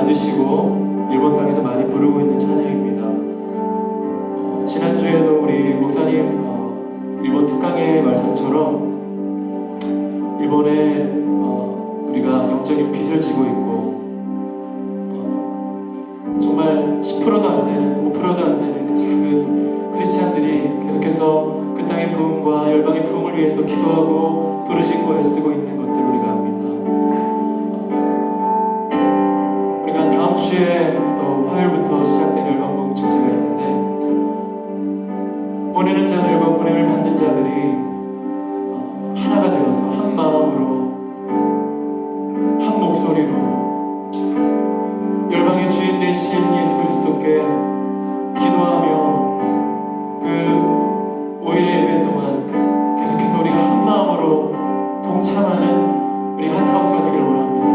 만드시고 일본 땅에서 많이 부르고 있는 찬양입니다. 지난주에도 우리 목사님 일본 특강의 말씀처럼 일본에 우리가 영적인 빚을 지고 있고 정말 10%도 안 되는 5%도 안 되는 그 작은 크리스찬들이 계속해서 그 땅의 부흥과 열방의 부흥을 위해서 기도하고 부르짖고 애쓰고 있는 것들을 우리가 압니다. 우리가 다음 주에 또 화요일부터 시작된 열방봉 축제가 있는데 보내는 자들과 보냄을 받는 자들이 하나가 되어서 한 마음으로 한 목소리로 열방의 주인 되신 예수 그리스도께 기도하며 그 5일의 예배 동안 계속해서 우리가 한 마음으로 동참하는 우리 하트하우스가 되길 원합니다.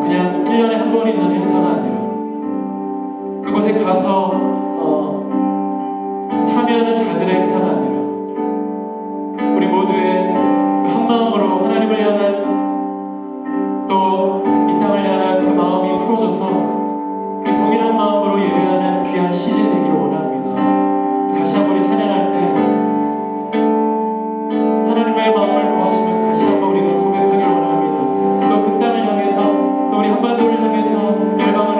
그냥 1년에 한 번 있는 행사가 아니라 그곳에 가서 참여하는 자들의 행사가 아니라 우리 모두의 그 한 마음으로 하나님을 향한 또 이 땅을 향한 그 마음이 풀어져서 그 동일한 마음으로 예배하는 귀한 시즌이 되기를 원합니다. 다시 한번 우리 찬양할 때 하나님의 마음을 구하시면서 다시 한번 우리가 고백하기를 원합니다. 또 그 땅을 향해서 또 우리 한반도를 향해서 열방을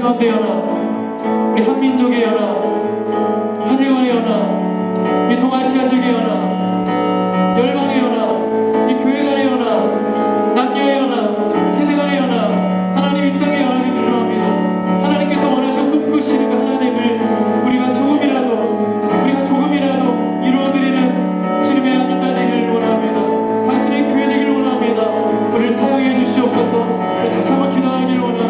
가운데 연합, 우리 한민족의 연합, 하늘간의 연합, 이 동아시아 지역의 연합, 열방의 연합, 이 교회 간의 연합, 남녀의 연합, 세대 간의 연합, 하나님 이 땅의 연합이 필요합니다. 하나님께서 원하시고 꿈꾸시는 그 하나님을 우리가 조금이라도 이루어드리는 주님의 아들 딸 되기를 원합니다. 당신의 교회 되기를 원합니다. 우리를 사용해 주시옵소서. 우리 다시 한번 기도하기를 원합니다.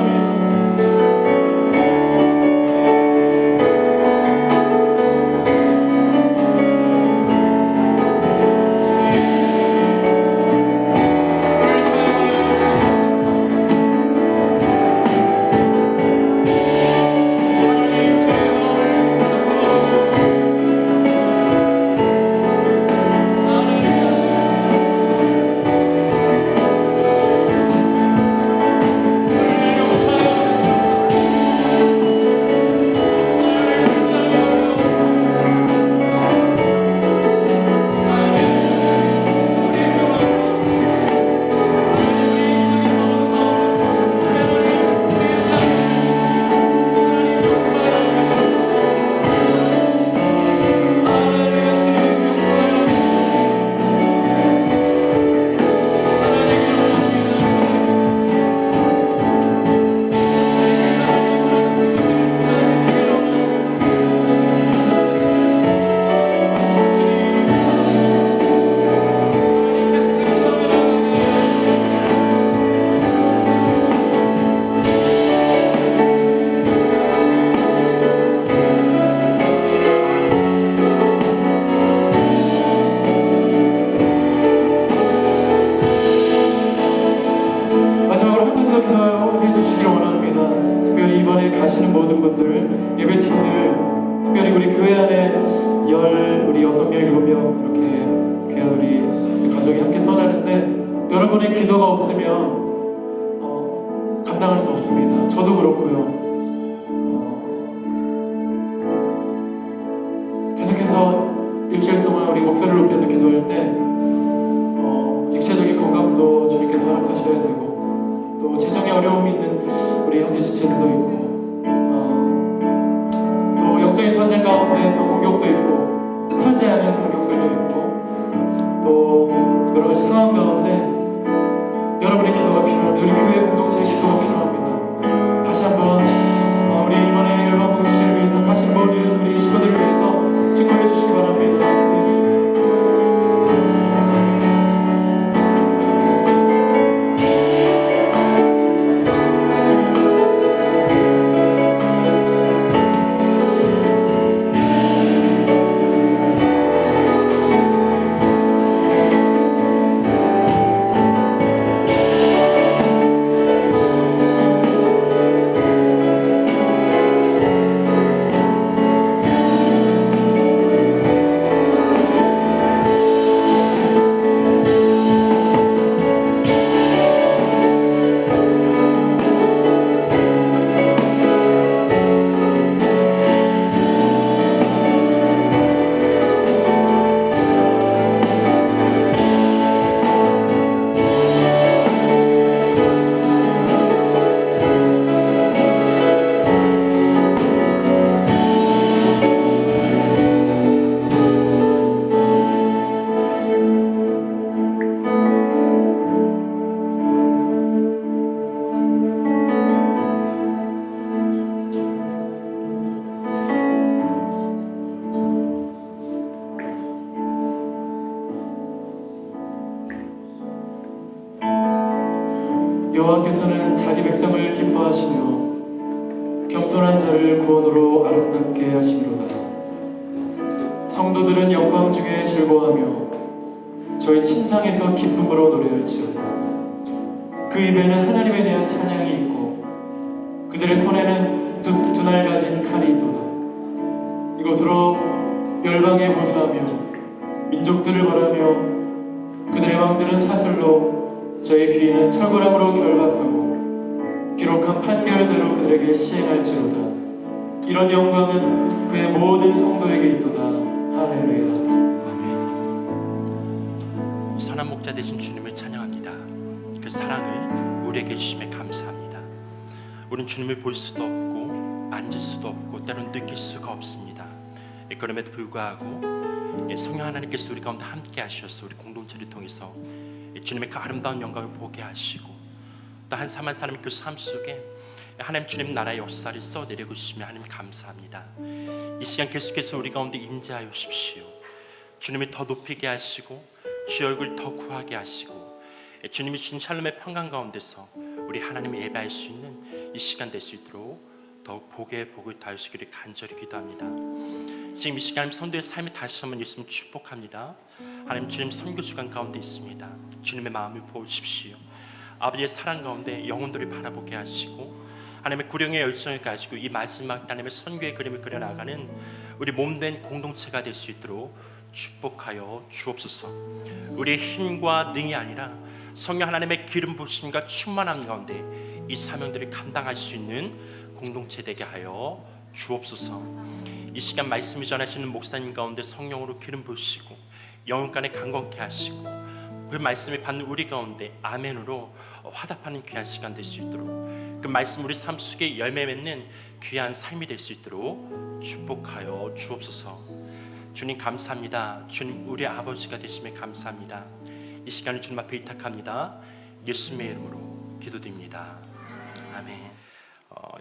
가시는 모든 분들, 예배팀들, 특별히 우리 교회 안에 우리 6명, 7명 이렇게 귀한 우리 가족이 함께 떠나는데 여러분의 기도가 없으면 감당할 수 없습니다. 저도 그렇고요. 계속해서 일주일 동안 우리 목소리를 높여서 기도할 때 육체적인 건강도 주님께서 허락하셔야 되고 또 재정에 어려움이 있는 우리 형제 지체들도 있고 또 영적인 전쟁 가운데 또 공격도 있고 뜻하지 않은 공격들도 있고 또 여러 가지 상황 가운데 여러분의 기도가 필요합니다. 우리 교회 공동체의 기도가 필요합니다. 다시 한번 우리 이번에 열방공시제를 위해서 가신 모든 우리 식구들을 위해서 축복해 주시기 바랍니다. 기도해 주시기 바랍니다. 여호와께서는 자기 백성을 기뻐하시며 겸손한 자를 구원으로 아름답게 하시미로다. 성도들은 영광 중에 즐거워하며 저희 침상에서 기쁨으로 노래할지어다. 그 입에는 하나님에 대한 찬양이 있고 그들의 손에는 두 날 가진 칼이 있도다. 이것으로 열방에 보수하며 민족들을 벌하며 그들의 왕들은 사슬로 저희 귀는 철거람으로 결박하고 기록한 판결대로 그들에게 시행할지로다. 이런 영광은 그의 모든 성도에게 있도다. 할렐루야. 아멘. 선한 목자 되신 주님을 찬양합니다. 그 사랑을 우리에게 주심에 감사합니다. 우리는 주님을 볼 수도 없고 만질 수도 없고 때로는 느낄 수가 없습니다. 그럼에도 불구하고 성령 하나님께서 우리 가운데 함께 하셔서 우리 공동체를 통해서 주님의 그 아름다운 영광을 보게 하시고 또 한 사람 한 사람의 그 삶 속에 하나님 주님 나라의 역사를 써내리고 계시며 하나님 감사합니다. 이 시간 계속해서 우리 가운데 임재하여 주십시오. 주님이 더 높이게 하시고 주의 얼굴 더 구하게 하시고 주님이 주신 샬롬의 평강 가운데서 우리 하나님을 예배할 수 있는 이 시간 될 수 있도록 더욱 복의 복을 다하시기를 간절히 기도합니다. 지금 이 시간 선도의 삶이 다시 한번 예수님 축복합니다. 하나님 주님 선교 주간 가운데 있습니다. 주님의 마음을 보십시오. 아버지의 사랑 가운데 영혼들을 바라보게 하시고 하나님의 구령의 열정을 가지고 이 마지막 하나님의 선교의 그림을 그려나가는 우리 몸된 공동체가 될 수 있도록 축복하여 주옵소서. 우리의 힘과 능이 아니라 성령 하나님의 기름 부으심과 충만함 가운데 이 사명들을 감당할 수 있는 공동체 되게 하여 주옵소서. 이 시간 말씀을 전하시는 목사님 가운데 성령으로 기름 부으시고 영혼간에 강건케 하시고 그 말씀을 받는 우리 가운데 아멘으로 화답하는 귀한 시간 될 수 있도록 그 말씀 우리 삶 속에 열매 맺는 귀한 삶이 될 수 있도록 축복하여 주옵소서. 주님 감사합니다. 주님 우리 아버지가 되심에 감사합니다. 이 시간을 주님 앞에 의탁합니다. 예수님의 이름으로 기도드립니다. 아멘.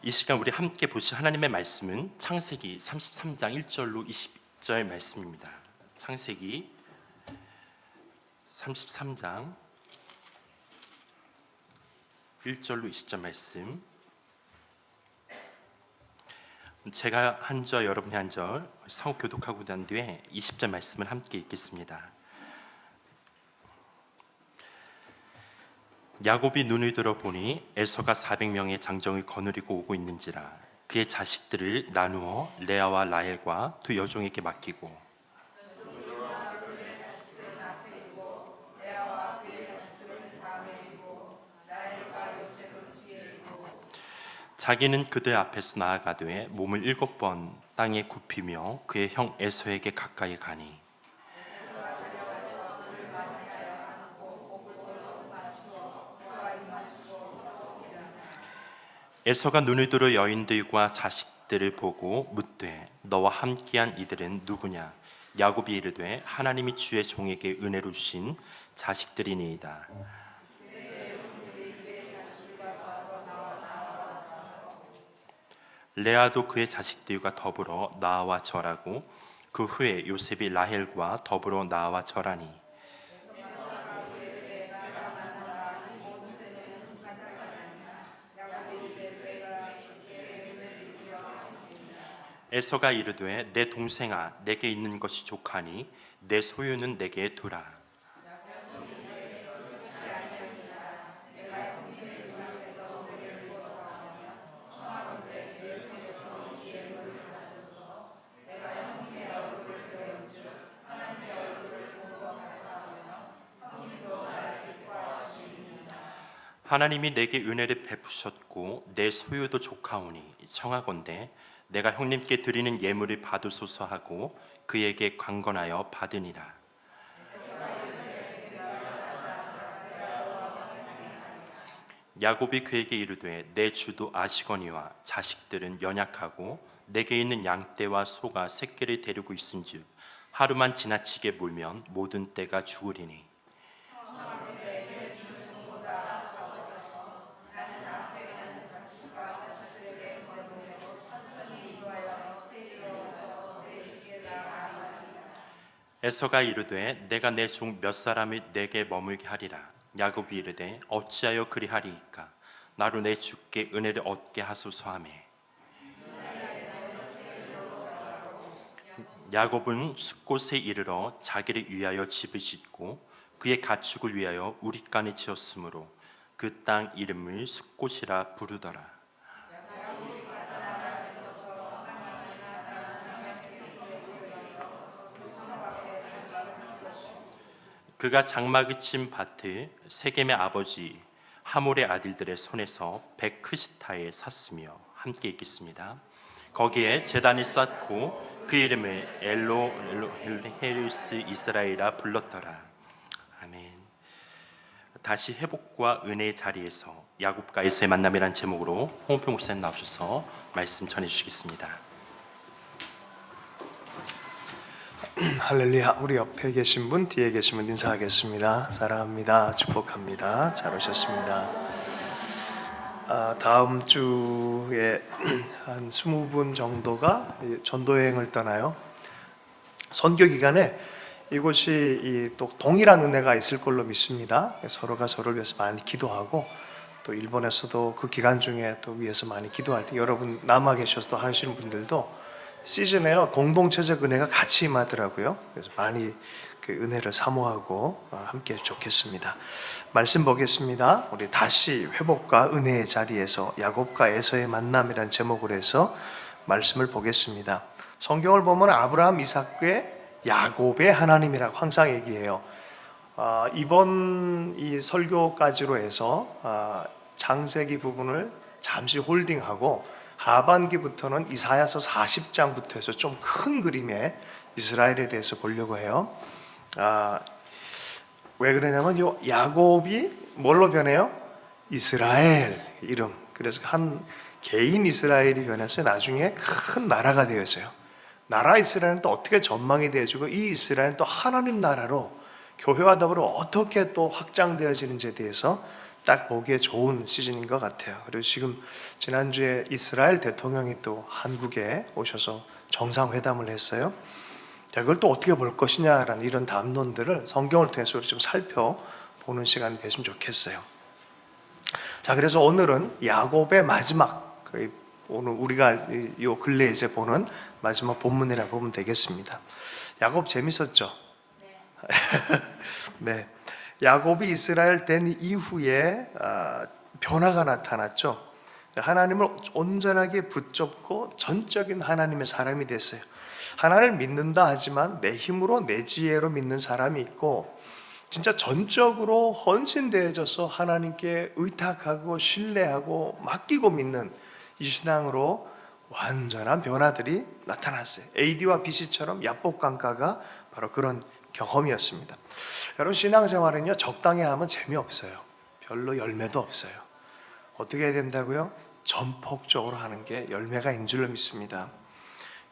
이 시간 우리 함께 보실 하나님의 말씀은 창세기 33장 1절로 20절 말씀입니다. 창세기 33장 1절로 20절 말씀, 제가 한 절 여러분이 한 절 상호 교독하고 난 뒤에 20절 말씀을 함께 읽겠습니다. 야곱이 눈을 들어 보니 에서가 400명의 장정을 거느리고 오고 있는지라 그의 자식들을 나누어 레아와 라헬과 두 여종에게 맡기고 자기는 그들 앞에서 나아가되 몸을 7번 땅에 굽히며 그의 형 에서에게 가까이 가니 에서가 눈을 들어 여인들과 자식들을 보고 묻되 너와 함께한 이들은 누구냐? 야곱이 이르되 하나님이 주의 종에게 은혜로 주신 자식들이니이다. 레아도 그의 자식들과 더불어 나아와 절하고 그 후에 요셉이 라헬과 더불어 나아와 절하니 에서가 이르되 내 동생아 내게 있는 것이 족하니 내 소유는 내게 두라. 하나님이 내게 은혜를 베푸셨고 내 소유도 족하오니 청하건대 내가 형님께 드리는 예물을 받으소서 하고 그에게 강건하여 받으니라. 야곱이 그에게 이르되 내 주도 아시거니와 자식들은 연약하고 내게 있는 양떼와 소가 새끼를 데리고 있은즉 하루만 지나치게 물면 모든 떼가 죽으리니 에서가 이르되 내가 내 종 몇 사람을 내게 머물게 하리라. 야곱이 이르되 어찌하여 그리하리이까? 나로 내 주께 은혜를 얻게 하소서 하매 야곱은 숫곳에 이르러 자기를 위하여 집을 짓고 그의 가축을 위하여 우릿간을 지었으므로 그 땅 이름을 숫곳이라 부르더라. 그가 장막을 친 밭을 세겜의 아버지 하몰의 아들들의 손에서 베크시타에 샀으며 함께 읽겠습니다. 거기에 제단을 쌓고 그 이름을 엘로헤르스 이스라엘이라 불렀더라. 아멘. 다시 회복과 은혜의 자리에서 야곱과 에서의 만남이라는 제목으로 홍은표 목사님 나오셔서 말씀 전해 주시겠습니다. 할렐루야. 우리 옆에 계신 분, 뒤에 계신 분 인사하겠습니다. 사랑합니다. 축복합니다. 잘 오셨습니다. 다음 주에 한 20분 정도가 전도 여행을 떠나요. 선교 기간에 이곳이 또 동일한 은혜가 있을 걸로 믿습니다. 서로가 서로를 위해서 많이 기도하고, 또 일본에서도 그 기간 중에 또 위해서 많이 기도할 때 여러분 남아 계셔서 또 하시는 분들도 시즌에요 공동체적 은혜가 같이 임하더라고요. 그래서 많이 그 은혜를 사모하고 함께 좋겠습니다. 말씀 보겠습니다. 우리 다시 회복과 은혜의 자리에서 야곱과 에서의 만남이라는 제목으로 해서 말씀을 보겠습니다. 성경을 보면 아브라함, 이삭의 야곱의 하나님이라고 항상 얘기해요. 이번 이 설교까지로 해서 창세기 부분을 잠시 홀딩하고 하반기부터는 이사야서 40장부터 해서 좀 큰 그림의 이스라엘에 대해서 보려고 해요. 왜 그러냐면 요 야곱이 뭘로 변해요? 이스라엘 이름. 그래서 한 개인 이스라엘이 변해서 나중에 큰 나라가 되었어요. 나라 이스라엘은 또 어떻게 전망이 되어지고 이 이스라엘은 또 하나님 나라로 교회와 더불어 어떻게 또 확장되어지는지에 대해서 딱 보기에 좋은 시즌인 것 같아요. 그리고 지금 지난주에 이스라엘 대통령이 또 한국에 오셔서 정상회담을 했어요. 자, 그걸 또 어떻게 볼 것이냐라는 이런 담론들을 성경을 통해서 우리 좀 살펴보는 시간이 됐으면 좋겠어요. 자, 그래서 오늘은 야곱의 마지막, 오늘 우리가 요 근래에 이제 보는 마지막 본문이라고 보면 되겠습니다. 야곱 재밌었죠? 네. 야곱이 이스라엘 된 이후에 변화가 나타났죠. 하나님을 온전하게 붙잡고 전적인 하나님의 사람이 됐어요. 하나님을 믿는다 하지만 내 힘으로 내 지혜로 믿는 사람이 있고, 진짜 전적으로 헌신되어져서 하나님께 의탁하고 신뢰하고 맡기고 믿는 이 신앙으로 완전한 변화들이 나타났어요. AD와 BC처럼 야복강가가 바로 그런 경험이었습니다. 여러분, 신앙생활은요 적당히 하면 재미없어요. 별로 열매도 없어요. 어떻게 해야 된다고요? 전폭적으로 하는 게 열매가 있는 줄로 믿습니다.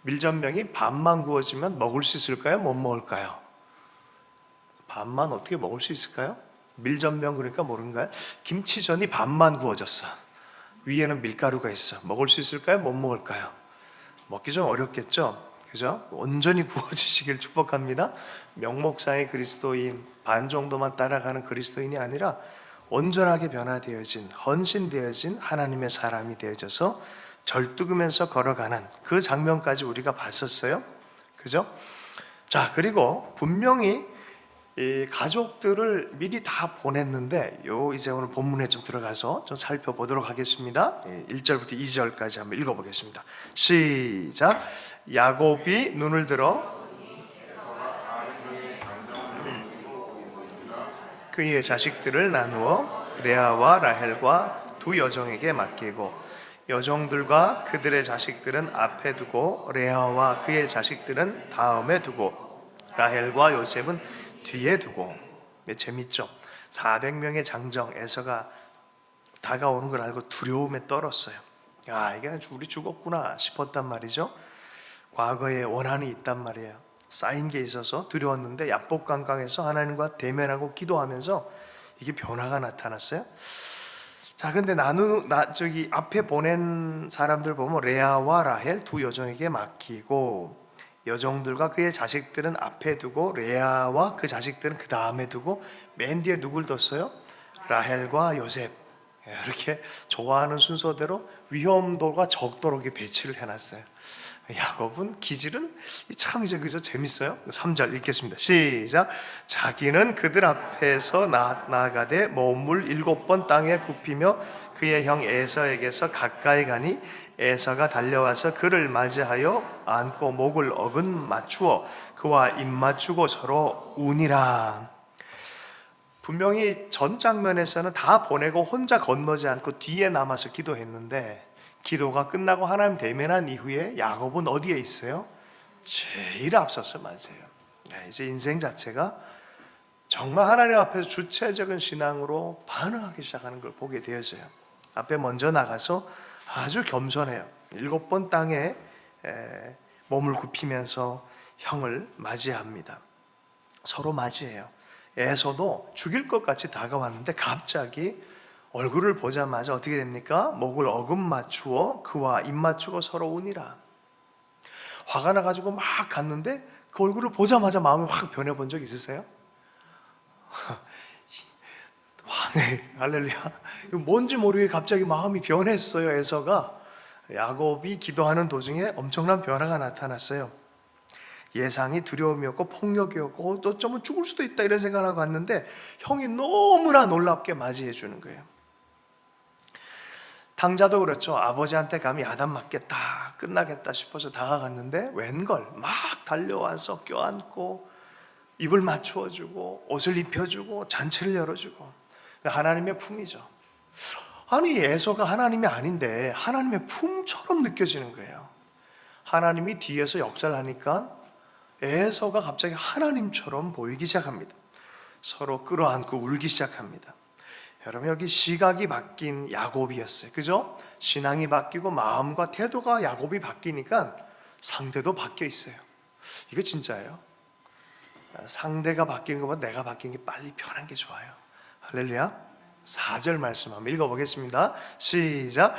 밀전병이 밥만 구워지면 먹을 수 있을까요? 못 먹을까요? 밥만 어떻게 먹을 수 있을까요? 밀전병 그러니까 모른가요? 김치전이 밥만 구워졌어. 위에는 밀가루가 있어. 먹을 수 있을까요? 못 먹을까요? 먹기 좀 어렵겠죠? 그죠? 온전히 구워지시길 축복합니다. 명목상의 그리스도인, 반 정도만 따라가는 그리스도인이 아니라 온전하게 변화되어진, 헌신되어진 하나님의 사람이 되어져서 절뚝이면서 걸어가는 그 장면까지 우리가 봤었어요. 그죠? 자, 그리고 분명히 이 가족들을 미리 다 보냈는데, 이제 오늘 본문에 좀 들어가서 좀 살펴보도록 하겠습니다. 1절부터 2절까지 한번 읽어보겠습니다. 시작. 야곱이 눈을 들어 그의 자식들을 나누어 레아와 라헬과 두 여종에게 맡기고, 여종들과 그들의 자식들은 앞에 두고 레아와 그의 자식들은 다음에 두고, 라헬과 요셉은 뒤에 두고. 재밌죠? 400명의 장정 에서가 다가오는 걸 알고 두려움에 떨었어요. 야, 이게 우리 죽었구나 싶었단 말이죠. 과거에 원한이 있단 말이에요. 쌓인 게 있어서 두려웠는데 야복강강에서 하나님과 대면하고 기도하면서 이게 변화가 나타났어요. 자, 근데 저기 앞에 보낸 사람들 보면 레아와 라헬 두 여종에게 맡기고, 여종들과 그의 자식들은 앞에 두고 레아와 그 자식들은 그 다음에 두고, 맨 뒤에 누굴 뒀어요? 라헬과 요셉. 이렇게 좋아하는 순서대로 위험도가 적도록 배치를 해놨어요. 야곱은 기질은 참 이제 그저 재밌어요. 3절 읽겠습니다. 시작. 자기는 그들 앞에서 나아가되 몸을 7번 땅에 굽히며 그의 형 에서에게서 가까이 가니, 에서가 달려와서 그를 맞이하여 안고 목을 어긋 맞추어 그와 입 맞추고 서로 우니라. 분명히 전 장면에서는 다 보내고 혼자 건너지 않고 뒤에 남아서 기도했는데, 기도가 끝나고 하나님 대면한 이후에 야곱은 어디에 있어요? 제일 앞서서 맞아요. 이제 인생 자체가 정말 하나님 앞에서 주체적인 신앙으로 반응하기 시작하는 걸 보게 되어져요. 앞에 먼저 나가서 아주 겸손해요. 7번 땅에 몸을 굽히면서 형을 맞이합니다. 서로 맞이해요. 에서도 죽일 것 같이 다가왔는데 갑자기 얼굴을 보자마자 어떻게 됩니까? 목을 어금 맞추어 그와 입 맞추고 서로 우니라. 화가 나가지고 막 갔는데 그 얼굴을 보자마자 마음이 확 변해본 적 있으세요? 할렐루야. 뭔지 모르게 갑자기 마음이 변했어요. 에서가. 야곱이 기도하는 도중에 엄청난 변화가 나타났어요. 예상이 두려움이었고 폭력이었고 또 좀 죽을 수도 있다 이런 생각을 하고 왔는데 형이 너무나 놀랍게 맞이해 주는 거예요. 탕자도 그렇죠. 아버지한테 감히 야단 맞겠다 끝나겠다 싶어서 다가갔는데 웬걸 막 달려와서 껴안고 입을 맞추어주고 옷을 입혀주고 잔치를 열어주고 하나님의 품이죠. 아니 에서가 하나님이 아닌데 하나님의 품처럼 느껴지는 거예요. 하나님이 뒤에서 역사를 하니까 에서가 갑자기 하나님처럼 보이기 시작합니다. 서로 끌어안고 울기 시작합니다. 여러분 여기 시각이 바뀐 야곱이었어요. 그죠? 신앙이 바뀌고 마음과 태도가 야곱이 바뀌니까 상대도 바뀌어 있어요. 이거 진짜예요. 상대가 바뀌는 것보다 내가 바뀐 게 빨리 편한 게 좋아요. 할렐루야. 4절 말씀 한번 읽어보겠습니다. 시작.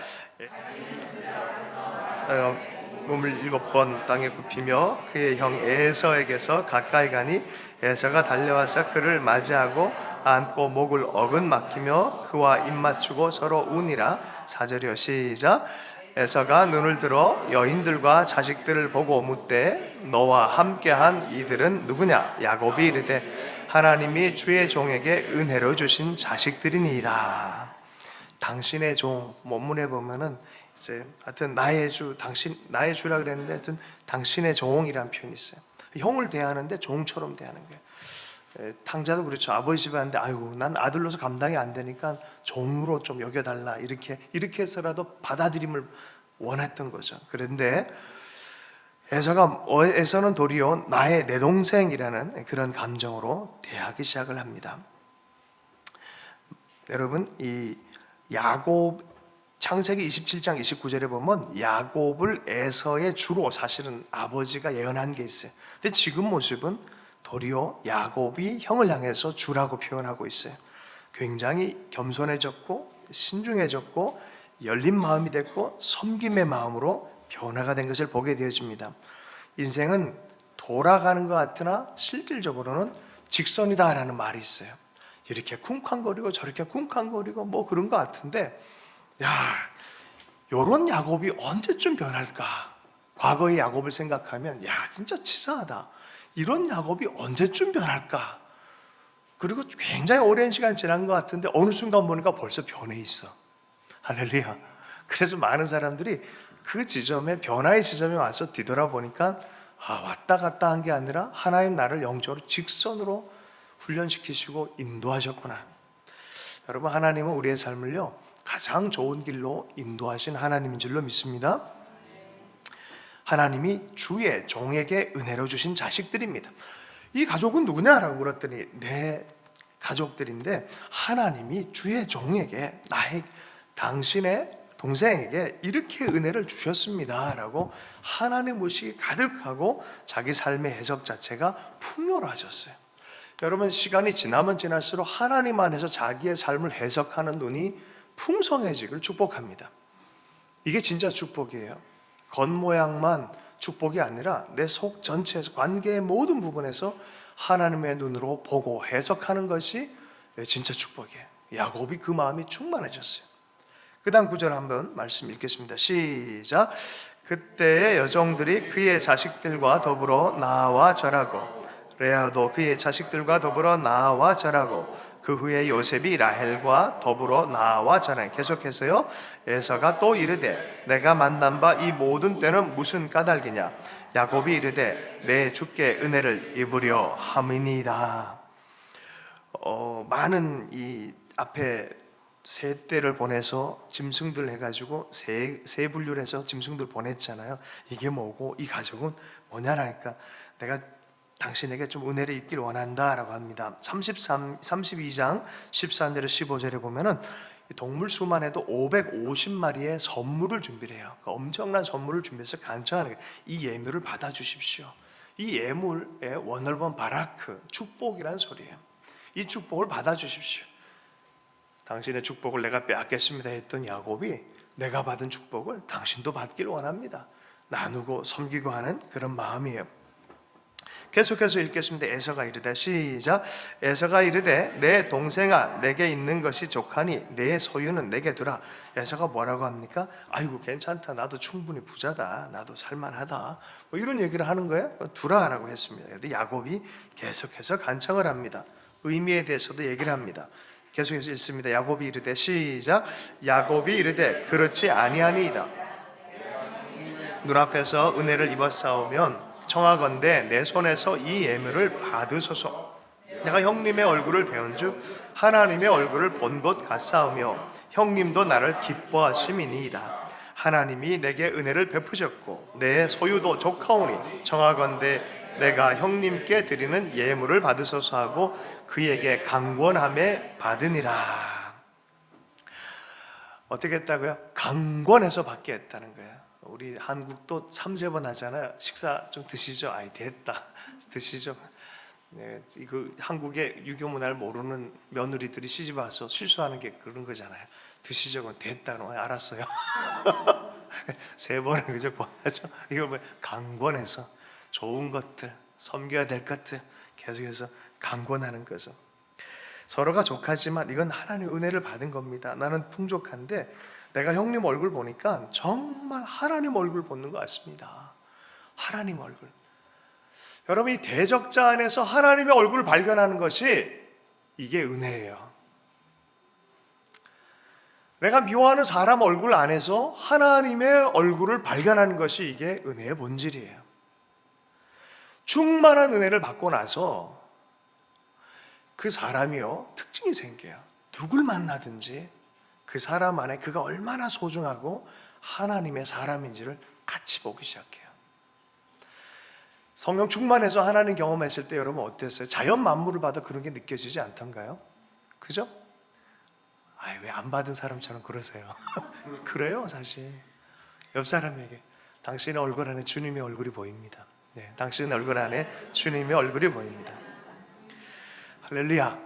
몸을 7번 땅에 굽히며 그의 형 에서에게서 가까이 가니 에서가 달려와서 그를 맞이하고 안고 목을 어근 맡기며 그와 입 맞추고 서로 우니라. 4절이요. 시작. 에서가 눈을 들어 여인들과 자식들을 보고 묻되 너와 함께한 이들은 누구냐? 야곱이 이르되 하나님이 주의 종에게 은혜로 주신 자식들이니이다. 당신의 종 원문에 보면은 이제 하여튼 나의 주 당신 나의 주라 그랬는데 하여튼 당신의 종이라는 표현이 있어요. 형을 대하는데 종처럼 대하는 거예요. 탕자도 그렇죠. 아버지 집에 왔는데 아이고 난 아들로서 감당이 안 되니까 종으로 좀 여겨달라 이렇게 해서라도 받아들임을 원했던 거죠. 그런데 에서는 도리어 나의 내 동생이라는 그런 감정으로 대하기 시작을 합니다. 여러분 이 야곱 창세기 27장 29절에 보면 야곱을 에서의 주로 사실은 아버지가 예언한 게 있어요. 근데 지금 모습은 도리어 야곱이 형을 향해서 주라고 표현하고 있어요. 굉장히 겸손해졌고 신중해졌고 열린 마음이 됐고 섬김의 마음으로 변화가 된 것을 보게 되어집니다. 인생은 돌아가는 것 같으나 실질적으로는 직선이다라는 말이 있어요. 이렇게 쿵쾅거리고 저렇게 쿵쾅거리고 뭐 그런 것 같은데 야, 요런 야곱이 언제쯤 변할까? 과거의 야곱을 생각하면 야 진짜 치사하다. 이런 야곱이 언제쯤 변할까? 그리고 굉장히 오랜 시간 지난 것 같은데 어느 순간 보니까 벌써 변해 있어. 할렐루야. 그래서 많은 사람들이 그 지점에 변화의 지점에 와서 뒤돌아보니까 왔다 갔다 한 게 아니라 하나님 나를 영적으로 직선으로 훈련시키시고 인도하셨구나. 여러분 하나님은 우리의 삶을요 가장 좋은 길로 인도하신 하나님인 줄로 믿습니다. 하나님이 주의 종에게 은혜로 주신 자식들입니다. 이 가족은 누구냐라고 물었더니 내 가족들인데 하나님이 주의 종에게 당신의 동생에게 이렇게 은혜를 주셨습니다 라고 하나님의 의식이 가득하고 자기 삶의 해석 자체가 풍요로워졌어요. 여러분 시간이 지나면 지날수록 하나님 안에서 자기의 삶을 해석하는 눈이 풍성해지기를 축복합니다. 이게 진짜 축복이에요. 겉모양만 축복이 아니라 내 속 전체에서 관계의 모든 부분에서 하나님의 눈으로 보고 해석하는 것이 진짜 축복이에요. 야곱이 그 마음이 충만해졌어요. 그 다음 9절 한번 말씀 읽겠습니다. 시작. 그때의 여종들이 그의 자식들과 더불어 나와 절하고 레아도 그의 자식들과 더불어 나와 절하고 그 후에 요셉이 라헬과 더불어 나와 절하니 계속해서요. 에서가 또 이르되 내가 만난 바 이 모든 때는 무슨 까닭이냐? 야곱이 이르되 내 주께 은혜를 입으려 함이니이다. 많은 이 앞에 세 떼를 보내서 짐승들 해가지고 세 분류를 해서 짐승들 보냈잖아요. 이게 뭐고 이 가족은 뭐냐라니까 내가 당신에게 좀 은혜를 입길 원한다라고 합니다. 32장 13절에 15절에 보면은 동물 수만 해도 550마리의 선물을 준비를 해요. 그 엄청난 선물을 준비해서 간청하는 거예요. 이 예물을 받아주십시오. 이 예물의 원어번 바라크, 축복이란 소리예요. 이 축복을 받아주십시오. 당신의 축복을 내가 빼앗겠습니다 했던 야곱이 내가 받은 축복을 당신도 받길 원합니다. 나누고 섬기고 하는 그런 마음이에요. 계속해서 읽겠습니다. 에서가 이르되, 시작. 에서가 이르되 내 동생아 내게 있는 것이 족하니 내 소유는 내게 두라. 에서가 뭐라고 합니까? 아이고 괜찮다, 나도 충분히 부자다, 나도 살만하다, 뭐 이런 얘기를 하는 거예요. 두라라고 했습니다. 그런데 야곱이 계속해서 간청을 합니다. 의미에 대해서도 얘기를 합니다. 계속해서 읽습니다. 야곱이 이르되, 시작. 야곱이 이르되 그렇지 아니하니이다. 눈앞에서 은혜를 입었사오면 청하건대 내 손에서 이 예물을 받으소서. 내가 형님의 얼굴을 배운즉 하나님의 얼굴을 본 것 같사오며 형님도 나를 기뻐하심이니이다. 하나님이 내게 은혜를 베푸셨고 내 소유도 족하오니 청하건대 내가 형님께 드리는 예물을 받으소서 하고 그에게 강권함에 받으니라. 어떻게 했다고요? 강권해서 받게 했다는 거예요. 우리 한국도 3-4번 하잖아요. 식사 좀 드시죠. 아이 됐다. 드시죠. 네, 이거 한국의 유교 문화를 모르는 며느리들이 시집 와서 실수하는 게 그런 거잖아요. 드시죠. 그럼 됐다. 알았어요. 3번은 그저 권하죠. 이거 뭐 강권해서 좋은 것들, 섬겨야 될 것들 계속해서 강권하는 거죠. 서로가 족하지만 이건 하나님의 은혜를 받은 겁니다. 나는 풍족한데 내가 형님 얼굴 보니까 정말 하나님 얼굴 보는 것 같습니다. 하나님 얼굴. 여러분, 이 대적자 안에서 하나님의 얼굴을 발견하는 것이 이게 은혜예요. 내가 미워하는 사람 얼굴 안에서 하나님의 얼굴을 발견하는 것이 이게 은혜의 본질이에요. 충만한 은혜를 받고 나서 그 사람이요 특징이 생겨요. 누굴 만나든지 그 사람 안에 그가 얼마나 소중하고 하나님의 사람인지를 같이 보기 시작해요. 성령 충만해서 하나님 경험했을 때 여러분 어땠어요? 자연 만물을 봐도 그런 게 느껴지지 않던가요? 그죠? 왜 안 받은 사람처럼 그러세요? 그래요, 사실. 옆 사람에게 당신의 얼굴 안에 주님의 얼굴이 보입니다. 네, 당신의 얼굴 안에 주님의 얼굴이 보입니다. 할렐루야.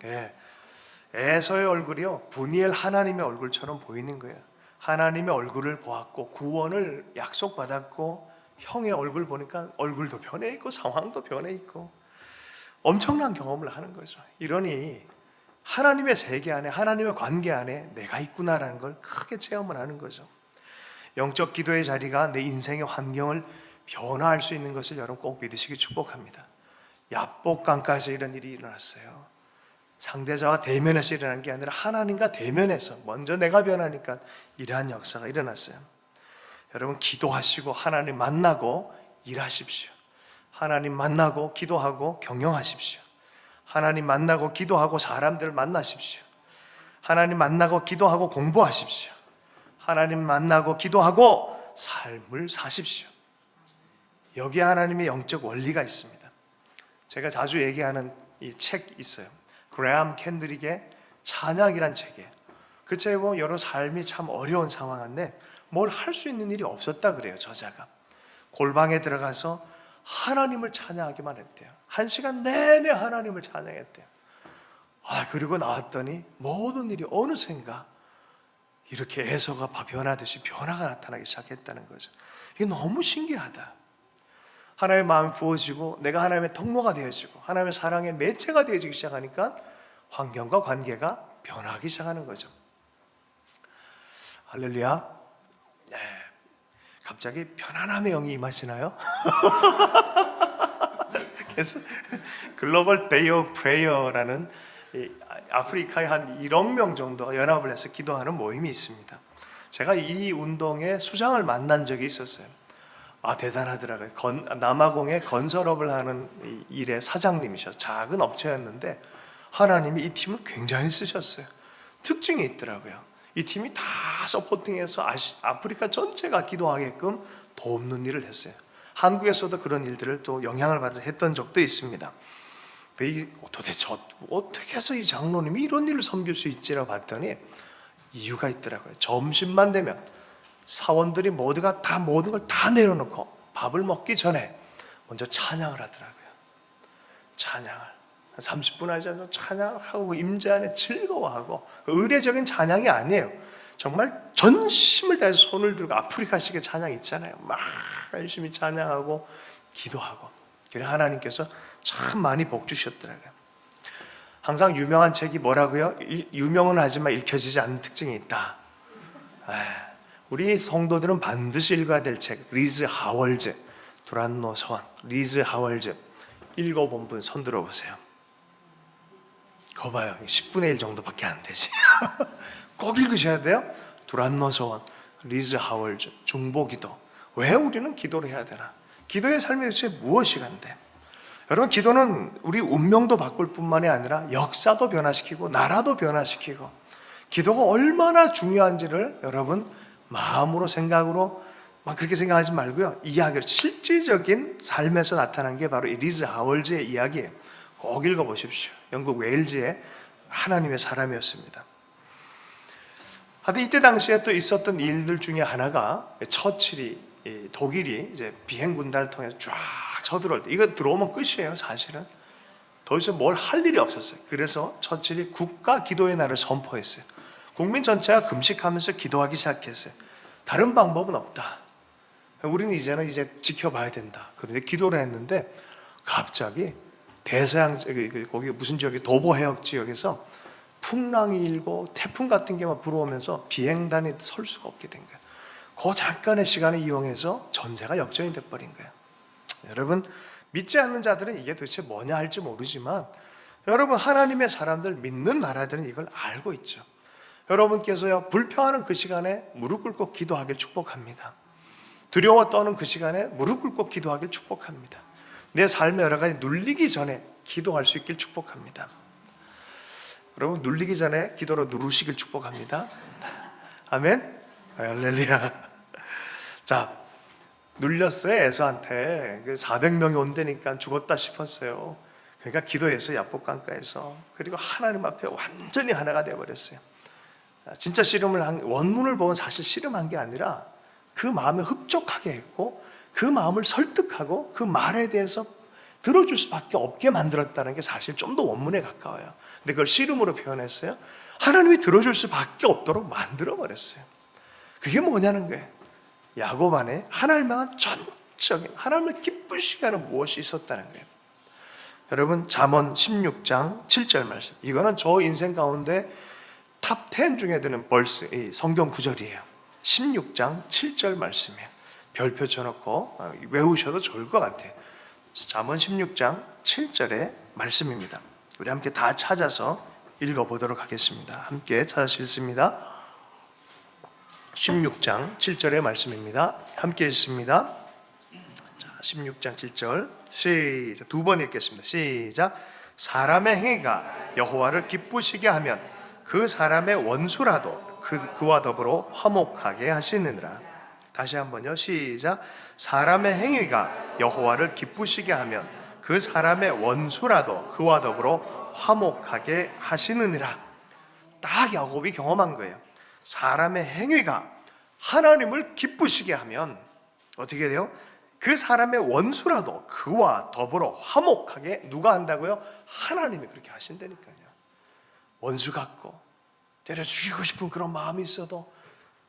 네. 에서의 얼굴이요 분이엘 하나님의 얼굴처럼 보이는 거예요. 하나님의 얼굴을 보았고 구원을 약속받았고 형의 얼굴 보니까 얼굴도 변해 있고 상황도 변해 있고 엄청난 경험을 하는 거죠. 이러니 하나님의 세계 안에, 하나님의 관계 안에 내가 있구나라는 걸 크게 체험을 하는 거죠. 영적 기도의 자리가 내 인생의 환경을 변화할 수 있는 것을 여러분 꼭 믿으시기 축복합니다. 야복강가에서 이런 일이 일어났어요. 상대자와 대면에서 일어난 게 아니라 하나님과 대면에서 먼저 내가 변하니까 이러한 역사가 일어났어요. 여러분, 기도하시고 하나님 만나고 일하십시오. 하나님 만나고 기도하고 경영하십시오. 하나님 만나고 기도하고 사람들을 만나십시오. 하나님 만나고 기도하고 공부하십시오. 하나님 만나고 기도하고 삶을 사십시오. 여기에 하나님의 영적 원리가 있습니다. 제가 자주 얘기하는 이 책 있어요. 그레암 캔드릭의 찬양이란 책이에요. 그 책에 보면 여러 삶이 참 어려운 상황인데 뭘 할 수 있는 일이 없었다 그래요. 저자가 골방에 들어가서 하나님을 찬양하기만 했대요. 1시간 내내 하나님을 찬양했대요. 그리고 나왔더니 모든 일이 어느샌가 이렇게 에서가 변하듯이 변화가 나타나기 시작했다는 거죠. 이게 너무 신기하다. 하나님의 마음이 부어지고 내가 하나님의 통로가 되어지고 하나님의 사랑의 매체가 되어지기 시작하니까 환경과 관계가 변하기 시작하는 거죠. 할렐루야. 네. 갑자기 편안함의 영이 임하시나요? 그래서 글로벌 데이 오브 프레이어라는 아프리카에 한 1억 명 정도가 연합을 해서 기도하는 모임이 있습니다. 제가 이 운동의 수장을 만난 적이 있었어요. 대단하더라고요. 남아공에 건설업을 하는 일의 사장님이셨어요. 작은 업체였는데 하나님이 이 팀을 굉장히 쓰셨어요. 특징이 있더라고요. 이 팀이 다 서포팅해서 아프리카 전체가 기도하게끔 돕는 일을 했어요. 한국에서도 그런 일들을 또 영향을 받아서 했던 적도 있습니다. 도대체 어떻게 해서 이 장로님이 이런 일을 섬길 수 있지라고 봤더니 이유가 있더라고요. 점심만 되면 사원들이 모두가 다 모든 걸 다 내려놓고 밥을 먹기 전에 먼저 찬양을 하더라고요. 찬양을 한 30분 하지 않고 찬양을 하고 임재 안에 즐거워하고, 의례적인 찬양이 아니에요. 정말 전심을 다해서 손을 들고 아프리카식의 찬양 있잖아요. 막 열심히 찬양하고 기도하고. 그래서 하나님께서 참 많이 복 주셨더라고요. 항상 유명한 책이 뭐라고요? 유명은 하지만 읽혀지지 않는 특징이 있다. 우리 성도들은 반드시 읽어야 될 책, 리즈 하월즈, 두란노 서원, 리즈 하월즈. 읽어본 분 손 들어보세요. 거 봐요. 10분의 1 정도밖에 안 되지. 꼭 읽으셔야 돼요. 두란노 서원, 리즈 하월즈, 중보기도. 왜 우리는 기도를 해야 되나? 기도의 삶이 도대체 무엇이 간대? 여러분, 기도는 우리 운명도 바꿀 뿐만이 아니라 역사도 변화시키고 나라도 변화시키고, 기도가 얼마나 중요한지를 여러분 마음으로 생각으로 막 그렇게 생각하지 말고요, 이야기를 실질적인 삶에서 나타난 게 바로 이 리즈 하월즈의 이야기예요. 꼭 읽어보십시오. 영국 웨일즈의 하나님의 사람이었습니다. 하여튼 이때 당시에 또 있었던 일들 중에 하나가, 처칠이, 독일이 이제 비행 군단을 통해서 쫙 쳐들어올 때, 이거 들어오면 끝이에요. 사실은 더 이상 뭘 할 일이 없었어요. 그래서 처칠이 국가 기도의 날을 선포했어요. 국민 전체가 금식하면서 기도하기 시작했어요. 다른 방법은 없다. 우리는 이제는 지켜봐야 된다. 그런데 기도를 했는데 갑자기 대서양, 거기 무슨 지역이 도보 해역 지역에서 풍랑이 일고 태풍 같은 게 막 불어오면서 비행단이 설 수가 없게 된 거예요. 그 잠깐의 시간을 이용해서 전세가 역전이 돼버린 거예요. 여러분, 믿지 않는 자들은 이게 도대체 뭐냐 할지 모르지만, 여러분, 하나님의 사람들, 믿는 나라들은 이걸 알고 있죠. 여러분께서요, 불평하는 그 시간에 무릎 꿇고 기도하길 축복합니다. 두려워 떠는 그 시간에 무릎 꿇고 기도하길 축복합니다. 내 삶의 여러 가지 눌리기 전에 기도할 수 있길 축복합니다. 여러분, 눌리기 전에 기도로 누르시길 축복합니다. 아멘. 할렐루야. 자, 눌렸어요. 에서한테 400명이 온다니까 죽었다 싶었어요. 그러니까 기도해서 야복강가에서, 그리고 하나님 앞에 완전히 하나가 되어버렸어요. 진짜 원문을 보면 사실 씨름한 게 아니라 그 마음에 흡족하게 했고, 그 마음을 설득하고 그 말에 대해서 들어줄 수밖에 없게 만들었다는 게 사실 좀 더 원문에 가까워요. 근데 그걸 씨름으로 표현했어요. 하나님이 들어줄 수밖에 없도록 만들어버렸어요. 그게 뭐냐는 거예요. 야곱 안에 하나님을 향한 전적인, 하나님을 기쁘시게 하는 무엇이 있었다는 거예요. 여러분, 잠언 16장 7절 말씀, 이거는 저 인생 가운데 탑 10 중에 드는 벌스, 이 성경 구절이에요. 16장 7절 말씀이에요. 별표 쳐놓고 외우셔도 좋을 것 같아요. 잠언 16장 7절의 말씀입니다. 우리 함께 다 찾아서 읽어보도록 하겠습니다. 함께 찾아서 읽습니다. 16장 7절의 말씀입니다. 함께 읽습니다. 자, 16장 7절 시작. 두 번 읽겠습니다. 시작. 사람의 행위가 여호와를 기쁘시게 하면 그 사람의 원수라도 그와 더불어 화목하게 하시느니라. 다시 한번요. 시작. 사람의 행위가 여호와를 기쁘시게 하면 그 사람의 원수라도 그와 더불어 화목하게 하시느니라. 딱 야곱이 경험한 거예요. 사람의 행위가 하나님을 기쁘시게 하면 어떻게 돼요? 그 사람의 원수라도 그와 더불어 화목하게 누가 한다고요? 하나님이 그렇게 하신다니까요. 원수 같고 때려 죽이고 싶은 그런 마음이 있어도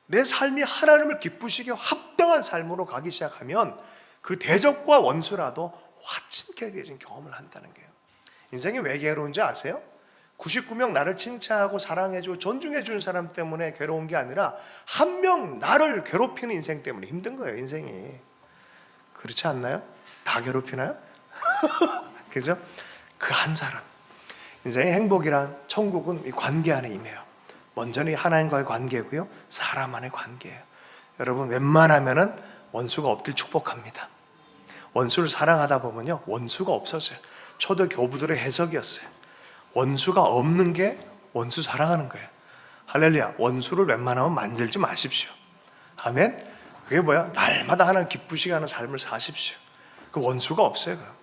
내 삶이 하나님을 기쁘시게 합당한 삶으로 가기 시작하면 그 대적과 원수라도 화친케 되어진 경험을 한다는 거예요. 인생이 왜 괴로운지 아세요? 99명 나를 칭찬하고 사랑해주고 존중해주는 사람 때문에 괴로운 게 아니라 한 명 나를 괴롭히는 인생 때문에 힘든 거예요. 인생이. 그렇지 않나요? 다 괴롭히나요? 그죠? 그 한 사람. 인생의 행복이란, 천국은 이 관계 안에 임해요. 먼저는 하나님과의 관계고요, 사람 안의 관계예요. 여러분, 웬만하면은 원수가 없길 축복합니다. 원수를 사랑하다 보면요, 원수가 없어져요. 초대 교부들의 해석이었어요. 원수가 없는 게 원수 사랑하는 거예요. 할렐루야. 원수를 웬만하면 만들지 마십시오. 아멘. 그게 뭐야? 날마다 하나님 기쁘시게 하는 삶을 사십시오. 그 원수가 없어요. 그럼.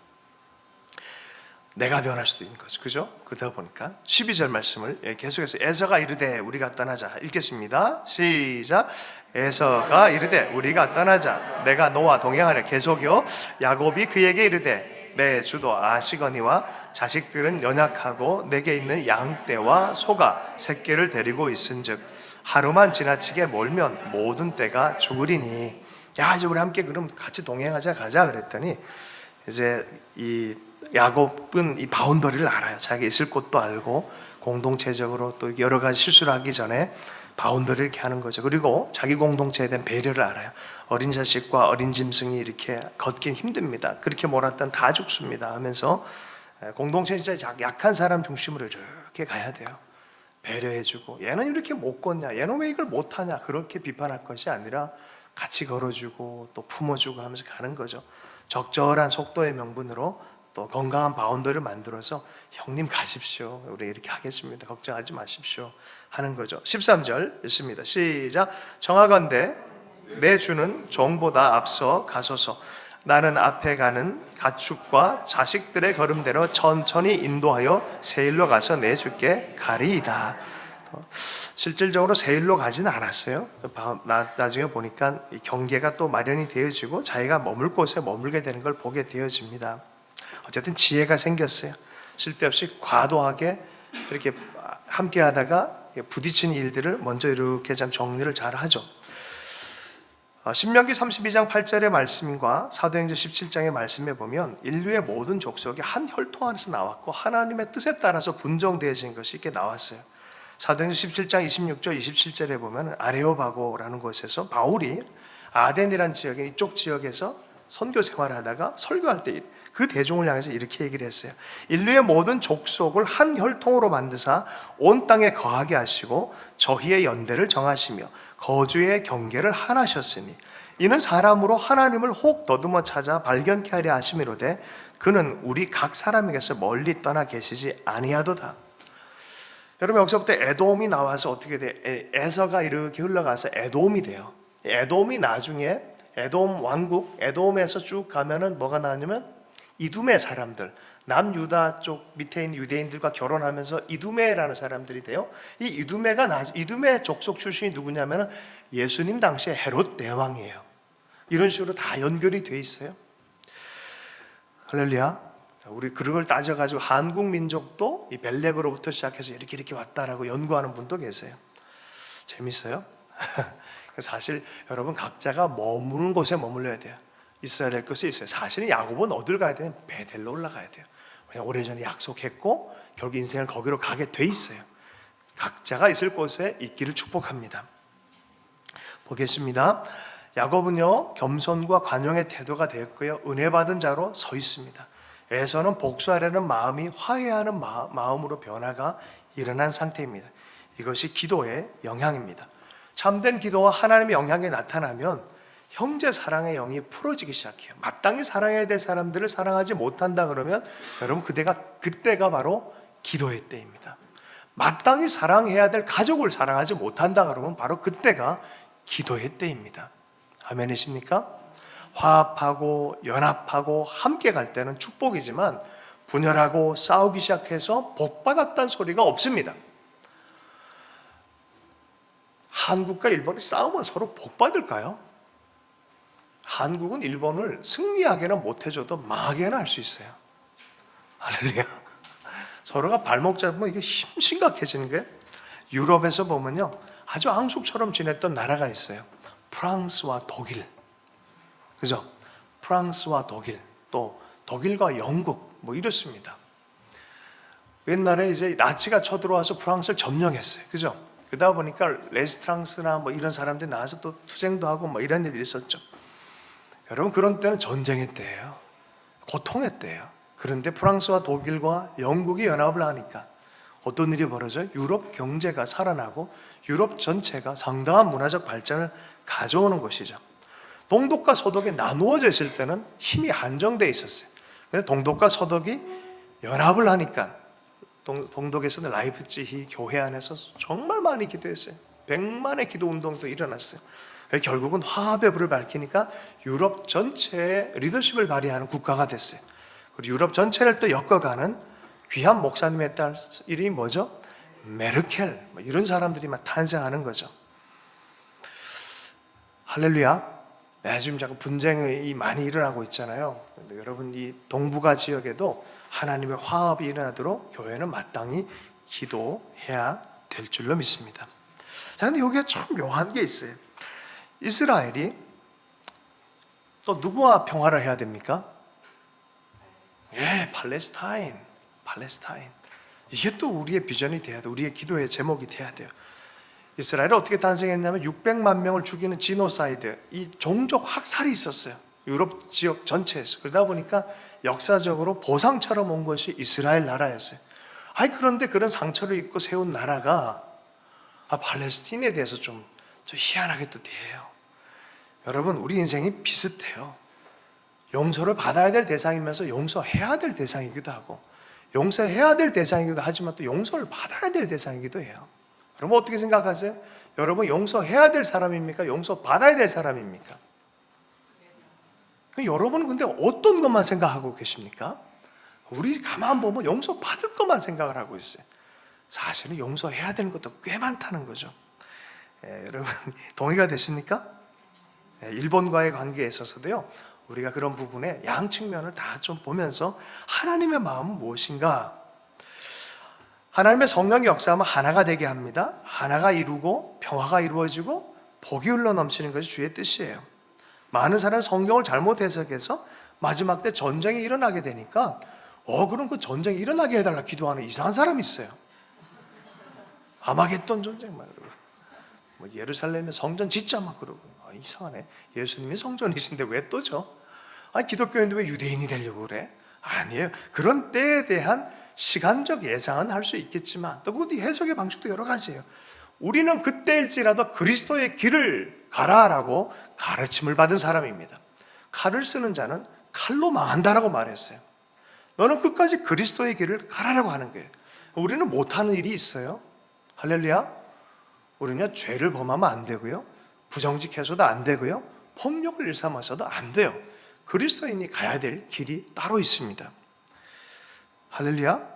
내가 변할 수도 있는 거죠. 그죠? 그러다 보니까 12절 말씀을 계속해서 에서가 이르되 우리가 떠나자 읽겠습니다. 시작. 에서가 이르되 우리가 떠나자 내가 너와 동행하려. 계속요. 야곱이 그에게 이르되 내 주도 아시거니와 자식들은 연약하고 내게 있는 양떼와 소가 새끼를 데리고 있은즉 하루만 지나치게 몰면 모든 떼가 죽으리니. 야, 이제 우리 함께 그럼 같이 동행하자 가자 그랬더니 이제 이 야곱은 이 바운더리를 알아요. 자기 있을 곳도 알고 공동체적으로 또 여러 가지 실수를 하기 전에 바운더리를 이렇게 하는 거죠. 그리고 자기 공동체에 대한 배려를 알아요. 어린 자식과 어린 짐승이 이렇게 걷긴 힘듭니다. 그렇게 몰았다면 다 죽습니다 하면서 공동체 진짜 약한 사람 중심으로 이렇게 가야 돼요. 배려해주고 얘는 이렇게 못 걷냐, 얘는 왜 이걸 못하냐 그렇게 비판할 것이 아니라 같이 걸어주고 또 품어주고 하면서 가는 거죠. 적절한 속도의 명분으로 또 건강한 바운더를 만들어서 형님 가십시오, 우리 이렇게 하겠습니다, 걱정하지 마십시오 하는 거죠. 13절 읽습니다. 시작. 정하건대 내 주는 종보다 앞서 가소서. 나는 앞에 가는 가축과 자식들의 걸음대로 천천히 인도하여 세일로 가서 내 주께 가리이다. 실질적으로 세일로 가지는 않았어요. 나중에 보니까 경계가 또 마련이 되어지고 자기가 머물 곳에 머물게 되는 걸 보게 되어집니다. 어쨌든 지혜가 생겼어요. 쓸데없이 과도하게 이렇게 함께 하다가 부딪히는 일들을 먼저 이렇게 좀 정리를 잘 하죠. 신명기 32장 8절의 말씀과 사도행전 17장의 말씀에 보면 인류의 모든 족속이 한 혈통 안에서 나왔고 하나님의 뜻에 따라서 분정되어진 것이 이렇게 나왔어요. 사도행전 17장 26절 27절에 보면 아레오바고라는 곳에서 바울이 아덴이라는 지역의 이쪽 지역에서 선교 생활을 하다가 설교할 때 그 대중을 향해서 이렇게 얘기를 했어요. 인류의 모든 족속을 한 혈통으로 만드사 온 땅에 거하게 하시고 저희의 연대를 정하시며 거주의 경계를 하나셨으니 이는 사람으로 하나님을 혹 더듬어 찾아 발견케 하려 하심이로되 그는 우리 각 사람에게서 멀리 떠나 계시지 아니하도다. 여러분, 여기서부터 에돔이 나와서 어떻게 돼? 에서가 이렇게 흘러가서 에돔이 돼요. 에돔이 나중에 에돔 왕국, 에돔에서 쭉 가면은 뭐가 나왔냐면 이두메 사람들, 남유다 쪽 밑에 있는 유대인들과 결혼하면서 이두메라는 사람들이 돼요. 이 이두메 족속 출신이 누구냐면 예수님 당시에 헤롯 대왕이에요. 이런 식으로 다 연결이 돼 있어요. 할렐루야. 우리 그걸 따져가지고 한국 민족도 이 벨렉으로부터 시작해서 이렇게 왔다라고 연구하는 분도 계세요. 재밌어요. 사실 여러분 각자가 머무는 곳에 머물러야 돼요. 있어야 될 것이 있어요. 사실은 야곱은 어딜 가야 되냐면 베델로 올라가야 돼요. 왜냐하면 오래전에 약속했고 결국 인생을 거기로 가게 돼 있어요. 각자가 있을 곳에 있기를 축복합니다. 보겠습니다. 야곱은요 겸손과 관용의 태도가 되었고요 은혜 받은 자로 서 있습니다. 에서는 복수하려는 마음이 화해하는 마음으로 변화가 일어난 상태입니다. 이것이 기도의 영향입니다. 참된 기도와 하나님의 영향이 나타나면 형제 사랑의 영이 풀어지기 시작해요. 마땅히 사랑해야 될 사람들을 사랑하지 못한다 그러면 여러분 그때가 바로 기도의 때입니다. 마땅히 사랑해야 될 가족을 사랑하지 못한다 그러면 바로 그때가 기도의 때입니다. 아멘이십니까? 화합하고 연합하고 함께 갈 때는 축복이지만 분열하고 싸우기 시작해서 복받았다는 소리가 없습니다. 한국과 일본이 싸우면 서로 복받을까요? 한국은 일본을 승리하게는 못해줘도 망하게는 할 수 있어요. 할렐루야. 서로가 발목 잡으면 이게 심각해지는 거예요. 유럽에서 보면요 아주 앙숙처럼 지냈던 나라가 있어요. 프랑스와 독일, 그죠? 프랑스와 독일, 또 독일과 영국 뭐 이렇습니다. 옛날에 이제 나치가 쳐들어와서 프랑스를 점령했어요, 그죠? 그러다 보니까 레스트랑스나 뭐 이런 사람들이 나와서 또 투쟁도 하고 뭐 이런 일들이 있었죠. 여러분 그런 때는 전쟁의 때예요. 고통의 때예요. 그런데 프랑스와 독일과 영국이 연합을 하니까 어떤 일이 벌어져요? 유럽 경제가 살아나고 유럽 전체가 상당한 문화적 발전을 가져오는 것이죠. 동독과 서독이 나누어져 있을 때는 힘이 한정되어 있었어요. 근데 동독과 서독이 연합을 하니까 동독에서는 라이프치히 교회 안에서 정말 많이 기도했어요. 100만의 기도 운동도 일어났어요. 결국은 화합의 불을 밝히니까 유럽 전체에 리더십을 발휘하는 국가가 됐어요. 그리고 유럽 전체를 또 엮어가는 귀한 목사님에 딸 이름이 뭐죠? 메르켈, 이런 사람들이 막 탄생하는 거죠. 할렐루야. 지금 자꾸 분쟁이 많이 일어나고 있잖아요. 근데 여러분, 이 동북아 지역에도 하나님의 화합이 일어나도록 교회는 마땅히 기도해야 될 줄로 믿습니다. 자, 근데 여기에 참 묘한 게 있어요. 이스라엘이 또 누구와 평화를 해야 됩니까? 팔레스타인. 이게 또 우리의 비전이 돼야 돼요. 우리의 기도의 제목이 돼야 돼요. 이스라엘이 어떻게 탄생했냐면 600만 명을 죽이는 지노사이드, 이 종족 학살이 있었어요. 유럽 지역 전체에서. 그러다 보니까 역사적으로 보상처럼 온 것이 이스라엘 나라였어요. 그런데 그런 상처를 입고 세운 나라가 팔레스틴에 대해서 좀 희한하게 또 돼요. 여러분, 우리 인생이 비슷해요. 용서를 받아야 될 대상이면서 용서해야 될 대상이기도 하고, 용서해야 될 대상이기도 하지만 또 용서를 받아야 될 대상이기도 해요. 여러분, 어떻게 생각하세요? 여러분, 용서해야 될 사람입니까? 용서받아야 될 사람입니까? 여러분은 근데 어떤 것만 생각하고 계십니까? 우리 가만 보면 용서받을 것만 생각을 하고 있어요. 사실은 용서해야 되는 것도 꽤 많다는 거죠. 여러분, 동의가 되십니까? 일본과의 관계에 있어서도요, 우리가 그런 부분에 양 측면을 다 좀 보면서 하나님의 마음은 무엇인가? 하나님의 성령의 역사하면 하나가 되게 합니다. 하나가 이루고 평화가 이루어지고 복이 흘러넘치는 것이 주의 뜻이에요. 많은 사람은 성경을 잘못 해석해서 마지막 때 전쟁이 일어나게 되니까 그럼 그 전쟁이 일어나게 해달라 기도하는 이상한 사람이 있어요. 아마겟돈 전쟁 막 그러고, 예루살렘에 성전 짓자 막 그러고. 이상하네. 예수님이 성전이신데 왜 또죠? 기독교인들 왜 유대인이 되려고 그래? 아니에요. 그런 때에 대한 시간적 예상은 할 수 있겠지만 또 그 해석의 방식도 여러 가지예요. 우리는 그때일지라도 그리스도의 길을 가라라고 가르침을 받은 사람입니다. 칼을 쓰는 자는 칼로 망한다라고 말했어요. 너는 끝까지 그리스도의 길을 가라라고 하는 거예요. 우리는 못하는 일이 있어요. 할렐루야. 우리는 죄를 범하면 안 되고요, 부정직해서도 안 되고요, 폭력을 일삼아서도 안 돼요. 그리스도인이 가야 될 길이 따로 있습니다. 할렐루야.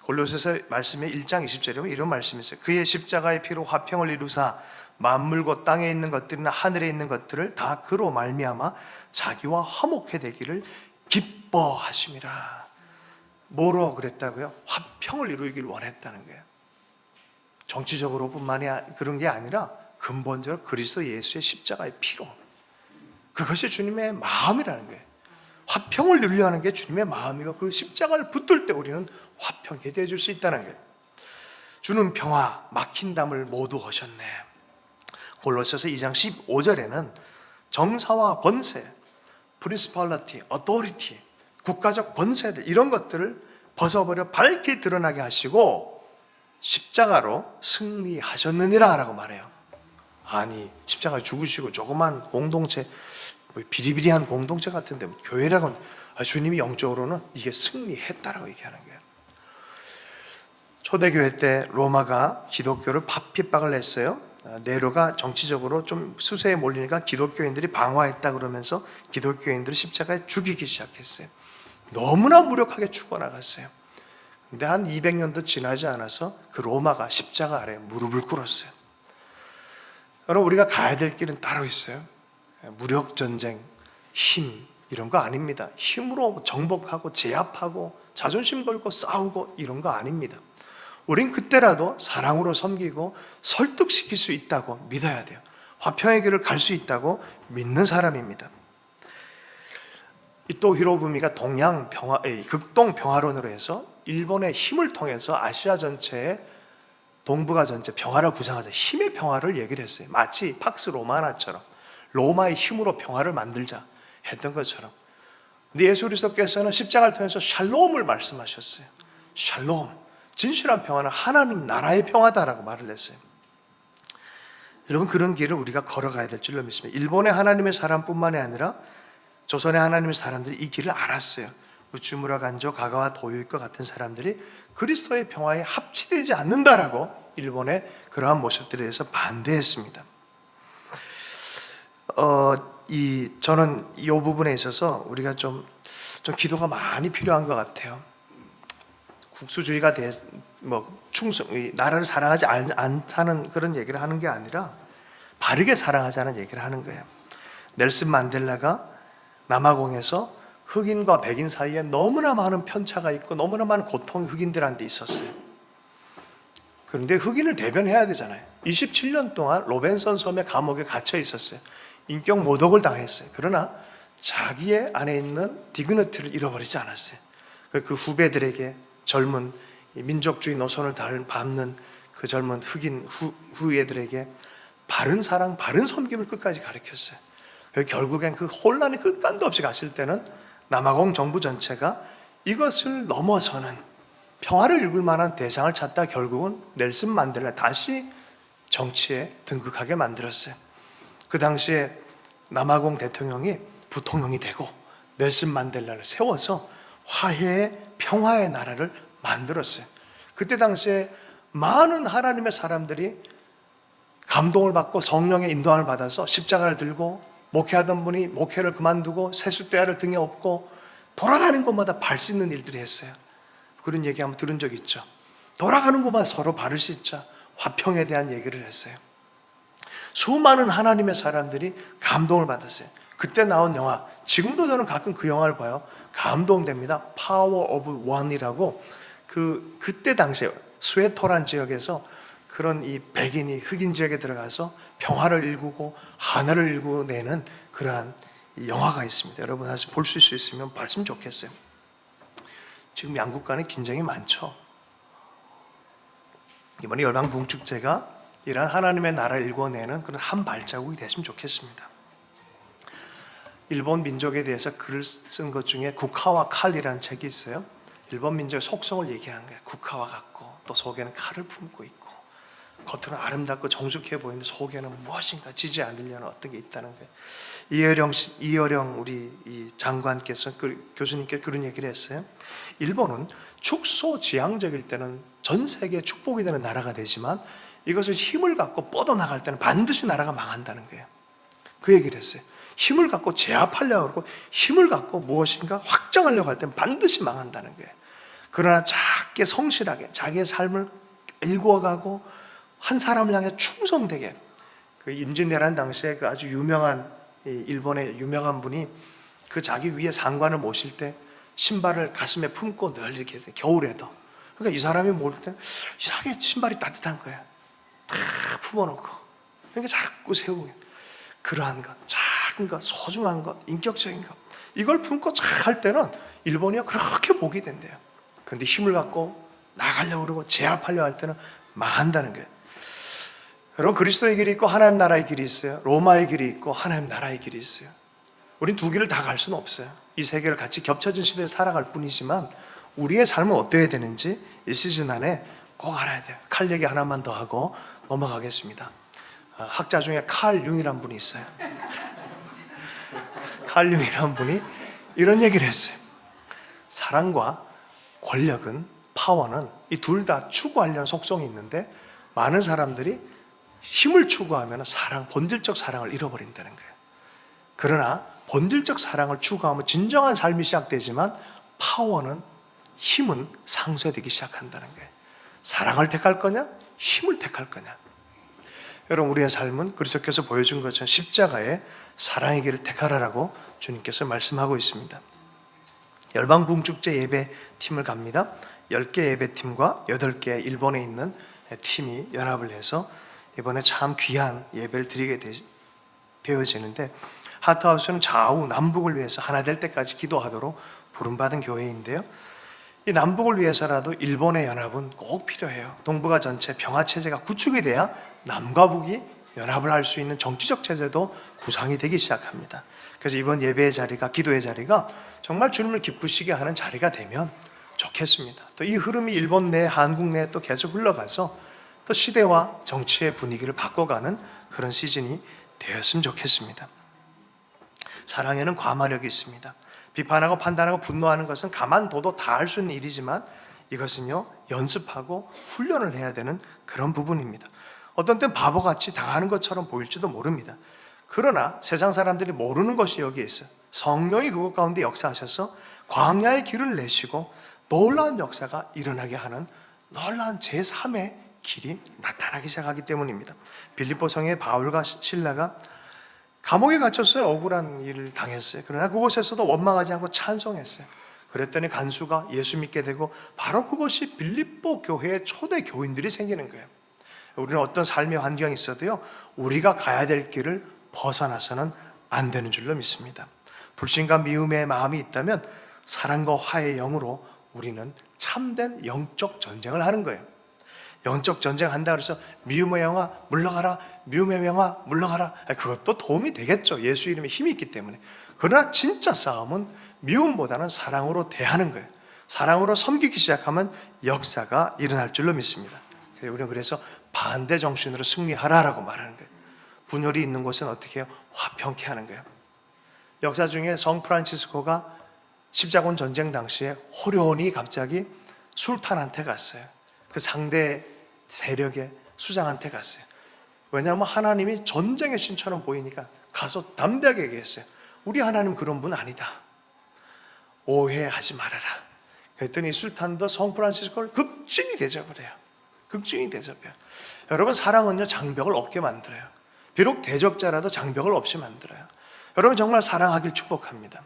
골로새서 말씀의 1장 20절에 보면 이런 말씀이 있어요. 그의 십자가의 피로 화평을 이루사 만물과 땅에 있는 것들이나 하늘에 있는 것들을 다 그로 말미암아 자기와 화목해 되기를 기뻐하심이라. 뭐로 그랬다고요? 화평을 이루기를 원했다는 거예요. 정치적으로뿐만이 그런 게 아니라 근본적으로 그리스도 예수의 십자가의 피로, 그것이 주님의 마음이라는 거예요. 화평을 누리려 하는 게 주님의 마음이고 그 십자가를 붙들 때 우리는 화평하게 되어줄 수 있다는 거예요. 주는 평화, 막힌 담을 모두 하셨네. 골로새서 2장 15절에는 정사와 권세, principality, authority, 국가적 권세들, 이런 것들을 벗어버려 밝게 드러나게 하시고 십자가로 승리하셨느니라 라고 말해요. 아니, 십자가에 죽으시고 조그만 공동체, 비리비리한 공동체 같은데 교회라고는, 주님이 영적으로는 이게 승리했다라고 얘기하는 거예요. 초대교회 때 로마가 기독교를 핍박을 했어요. 네로가 정치적으로 좀 수세에 몰리니까 기독교인들이 방어했다 그러면서 기독교인들을 십자가에 죽이기 시작했어요. 너무나 무력하게 죽어나갔어요. 근데 한 200년도 지나지 않아서 그 로마가 십자가 아래 무릎을 꿇었어요. 여러분, 우리가 가야 될 길은 따로 있어요. 무력 전쟁, 힘 이런 거 아닙니다. 힘으로 정복하고 제압하고 자존심 걸고 싸우고 이런 거 아닙니다. 우린 그때라도 사랑으로 섬기고 설득시킬 수 있다고 믿어야 돼요. 화평의 길을 갈 수 있다고 믿는 사람입니다. 이토 히로부미가 극동 평화론으로 해서 일본의 힘을 통해서 아시아 전체에, 동북아 전체 평화를 구상하자, 힘의 평화를 얘기를 했어요. 마치 팍스 로마나처럼 로마의 힘으로 평화를 만들자 했던 것처럼. 근데 예수 그리스도께서는 십자가를 통해서 샬롬을 말씀하셨어요. 샬롬, 진실한 평화는 하나님 나라의 평화다라고 말을 했어요. 여러분, 그런 길을 우리가 걸어가야 될 줄로 믿습니다. 일본의 하나님의 사람뿐만이 아니라 조선의 하나님의 사람들이 이 길을 알았어요. 우츠무라 간조, 가가와 도요이과 같은 사람들이 그리스도의 평화에 합치되지 않는다라고 일본의 그러한 모습들에 대해서 반대했습니다. 저는 이 부분에 있어서 우리가 좀 기도가 많이 필요한 것 같아요. 국수주의가 충성, 나라를 사랑하지 않다는 그런 얘기를 하는 게 아니라 바르게 사랑하자는 얘기를 하는 거예요. 넬슨 만델라가 남아공에서 흑인과 백인 사이에 너무나 많은 편차가 있고 너무나 많은 고통이 흑인들한테 있었어요. 그런데 흑인을 대변해야 되잖아요. 27년 동안 로벤선 섬의 감옥에 갇혀 있었어요. 인격 모독을 당했어요. 그러나 자기의 안에 있는 디그니티를 잃어버리지 않았어요. 그 후배들에게 젊은 민족주의 노선을 밟는 그 젊은 흑인 후예들에게 바른 사랑, 바른 섬김을 끝까지 가르쳤어요. 결국엔 그 혼란이 끝간도 없이 갔을 때는 남아공 정부 전체가 이것을 넘어서는 평화를 이룰 만한 대상을 찾다 결국은 넬슨 만델라 다시 정치에 등극하게 만들었어요. 그 당시에 남아공 대통령이 부통령이 되고 넬슨 만델라를 세워서 화해의 평화의 나라를 만들었어요. 그때 당시에 많은 하나님의 사람들이 감동을 받고 성령의 인도함을 받아서 십자가를 들고 목회하던 분이 목회를 그만두고 세숫대야를 등에 업고 돌아가는 곳마다 발 씻는 일들을 했어요. 그런 얘기 한번 들은 적 있죠. 돌아가는 곳마다 서로 발을 씻자 화평에 대한 얘기를 했어요. 수많은 하나님의 사람들이 감동을 받았어요. 그때 나온 영화, 지금도 저는 가끔 그 영화를 봐요. 감동됩니다. 파워 오브 원이라고 그때 당시에 스웨토란 지역에서 그런 이 백인이 흑인 지역에 들어가서 평화를 일구고 하나를 일구내는 그러한 영화가 있습니다. 여러분 다시 볼 수 있으면 봤으면 좋겠어요. 지금 양국 간에 긴장이 많죠. 이번에 열방붕축제가 이러한 하나님의 나라를 일궈내는 그런 한 발자국이 됐으면 좋겠습니다. 일본 민족에 대해서 글을 쓴 것 중에 국화와 칼이라는 책이 있어요. 일본 민족의 속성을 얘기하는 거예요. 국화와 같고 또 속에는 칼을 품고 있고 겉으로는 아름답고 정숙해 보이는데 속에는 무엇인가 지지 않으려는 어떤 게 있다는 거예요. 이어령 우리 이 장관께서 교수님께 그런 얘기를 했어요. 일본은 축소지향적일 때는 전 세계에 축복이 되는 나라가 되지만 이것을 힘을 갖고 뻗어나갈 때는 반드시 나라가 망한다는 거예요. 그 얘기를 했어요. 힘을 갖고 제압하려고 하고 힘을 갖고 무엇인가 확장하려고 할 때는 반드시 망한다는 거예요. 그러나 작게 성실하게 자기의 삶을 일구어가고 한 사람을 향해 충성되게 그 임진왜란 당시에 그 아주 유명한 일본의 유명한 분이 그 자기 위에 상관을 모실 때 신발을 가슴에 품고 늘 이렇게 했어요. 겨울에도. 그러니까 이 사람이 모를 때 이상하게 신발이 따뜻한 거야. 다 품어놓고 그러니까 자꾸 세우고 그러한 것, 작은 것, 소중한 것, 인격적인 것 이걸 품고 잘 할 때는 일본이 그렇게 복이 된대요. 그런데 힘을 갖고 나가려고 그러고 제압하려고 할 때는 망한다는 거예요. 여러분 그리스도의 길이 있고 하나님 나라의 길이 있어요. 로마의 길이 있고 하나님 나라의 길이 있어요. 우린 두 길을 다 갈 수는 없어요. 이 세 개를 같이 겹쳐진 시대를 살아갈 뿐이지만 우리의 삶은 어떠해야 되는지 이 시즌 안에 꼭 알아야 돼요. 칼 얘기 하나만 더 하고 넘어가겠습니다. 학자 중에 칼 융이라는 분이 있어요. 칼 융이라는 분이 이런 얘기를 했어요. 사랑과 권력은 파워는 이 둘 다 추구하려는 속성이 있는데 많은 사람들이 힘을 추구하면 사랑, 본질적 사랑을 잃어버린다는 거예요. 그러나 본질적 사랑을 추구하면 진정한 삶이 시작되지만 파워는 힘은 상쇄되기 시작한다는 거예요. 사랑을 택할 거냐? 힘을 택할 거냐? 여러분 우리의 삶은 그리스도께서 보여준 것처럼 십자가의 사랑의 길을 택하라라고 주님께서 말씀하고 있습니다. 열방붕축제 예배팀을 갑니다. 10개 예배팀과 8개 일본에 있는 팀이 연합을 해서 이번에 참 귀한 예배를 드리게 되어지는데 하트하우스는 좌우 남북을 위해서 하나 될 때까지 기도하도록 부름받은 교회인데요. 이 남북을 위해서라도 일본의 연합은 꼭 필요해요. 동북아 전체 평화체제가 구축이 돼야 남과 북이 연합을 할 수 있는 정치적 체제도 구상이 되기 시작합니다. 그래서 이번 예배의 자리가, 기도의 자리가 정말 주님을 기쁘시게 하는 자리가 되면 좋겠습니다. 또 이 흐름이 일본 내, 한국 내에 또 계속 흘러가서 또 시대와 정치의 분위기를 바꿔가는 그런 시즌이 되었으면 좋겠습니다. 사랑에는 과마력이 있습니다. 비판하고 판단하고 분노하는 것은 가만둬도 다 할 수 있는 일이지만 이것은요, 연습하고 훈련을 해야 되는 그런 부분입니다. 어떤 땐 바보같이 당하는 것처럼 보일지도 모릅니다. 그러나 세상 사람들이 모르는 것이 여기에 있어요. 성령이 그곳 가운데 역사하셔서 광야의 길을 내시고 놀라운 역사가 일어나게 하는 놀라운 제3의 길이 나타나기 시작하기 때문입니다. 빌립보 성의 바울과 실라가 감옥에 갇혔어요. 억울한 일을 당했어요. 그러나 그곳에서도 원망하지 않고 찬송했어요. 그랬더니 간수가 예수 믿게 되고 바로 그것이 빌립보 교회의 초대 교인들이 생기는 거예요. 우리는 어떤 삶의 환경이 있어도요, 우리가 가야 될 길을 벗어나서는 안 되는 줄로 믿습니다. 불신과 미움의 마음이 있다면 사랑과 화해의 영으로 우리는 참된 영적 전쟁을 하는 거예요. 영적 전쟁 한다 그래서 미움의 영아 물러가라, 미움의 영아 물러가라, 그것도 도움이 되겠죠. 예수 이름에 힘이 있기 때문에. 그러나 진짜 싸움은 미움보다는 사랑으로 대하는 거예요. 사랑으로 섬기기 시작하면 역사가 일어날 줄로 믿습니다. 우리는 그래서 반대 정신으로 승리하라라고 말하는 거예요. 분열이 있는 곳은 어떻게 해요? 화평케 하는 거예요. 역사 중에 성 프란치스코가 십자군 전쟁 당시에 호련히 갑자기 술탄한테 갔어요. 그 상대 세력의 수장한테 갔어요. 왜냐하면 하나님이 전쟁의 신처럼 보이니까 가서 담대하게 얘기했어요. 우리 하나님 그런 분 아니다. 오해하지 말아라. 그랬더니 술탄도 성 프란치스코를 극진히 대접을 해요. 극진히 대접해요. 여러분, 사랑은요, 장벽을 없게 만들어요. 비록 대적자라도 장벽을 없이 만들어요. 여러분, 정말 사랑하길 축복합니다.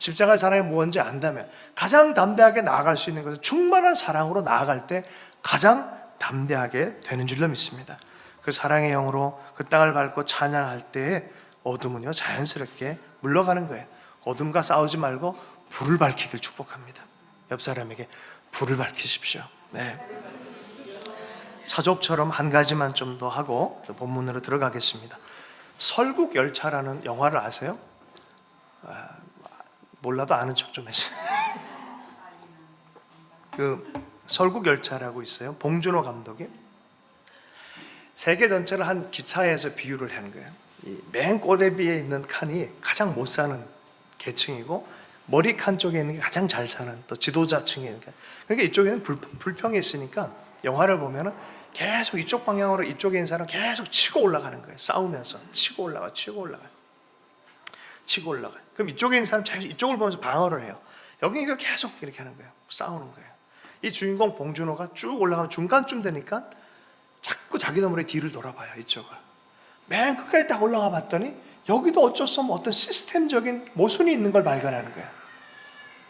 십자가의 사랑이 무엇인지 안다면 가장 담대하게 나아갈 수 있는 것은 충만한 사랑으로 나아갈 때 가장 담대하게 되는 줄로 믿습니다. 그 사랑의 영으로 그 땅을 밟고 찬양할 때에 어둠은요, 자연스럽게 물러가는 거예요. 어둠과 싸우지 말고 불을 밝히길 축복합니다. 옆 사람에게 불을 밝히십시오. 네. 사족처럼 한 가지만 좀 더 하고 본문으로 들어가겠습니다. 설국열차라는 영화를 아세요? 몰라도 아는 척 좀 해주세요. 그 설국열차라고 있어요. 봉준호 감독이 세계 전체를 한 기차에서 비유를 하는 거예요. 이 맨 꼬레비에 있는 칸이 가장 못 사는 계층이고 머리 칸 쪽에 있는 게 가장 잘 사는 또 지도자층이에요. 그러니까 이쪽에는 불평이 있으니까 영화를 보면은 계속 이쪽 방향으로 이쪽에 있는 사람 계속 치고 올라가는 거예요. 싸우면서 치고 올라가. 그럼 이쪽에 있는 사람 계속 이쪽을 보면서 방어를 해요. 여기가 계속 이렇게 하는 거예요. 싸우는 거예요. 이 주인공 봉준호가 쭉 올라가면 중간쯤 되니까 자꾸 자기 놈의 뒤를 돌아봐요. 이쪽을. 맨 끝까지 딱 올라가 봤더니 여기도 어쩔 수 없는 어떤 시스템적인 모순이 있는 걸 발견하는 거예요.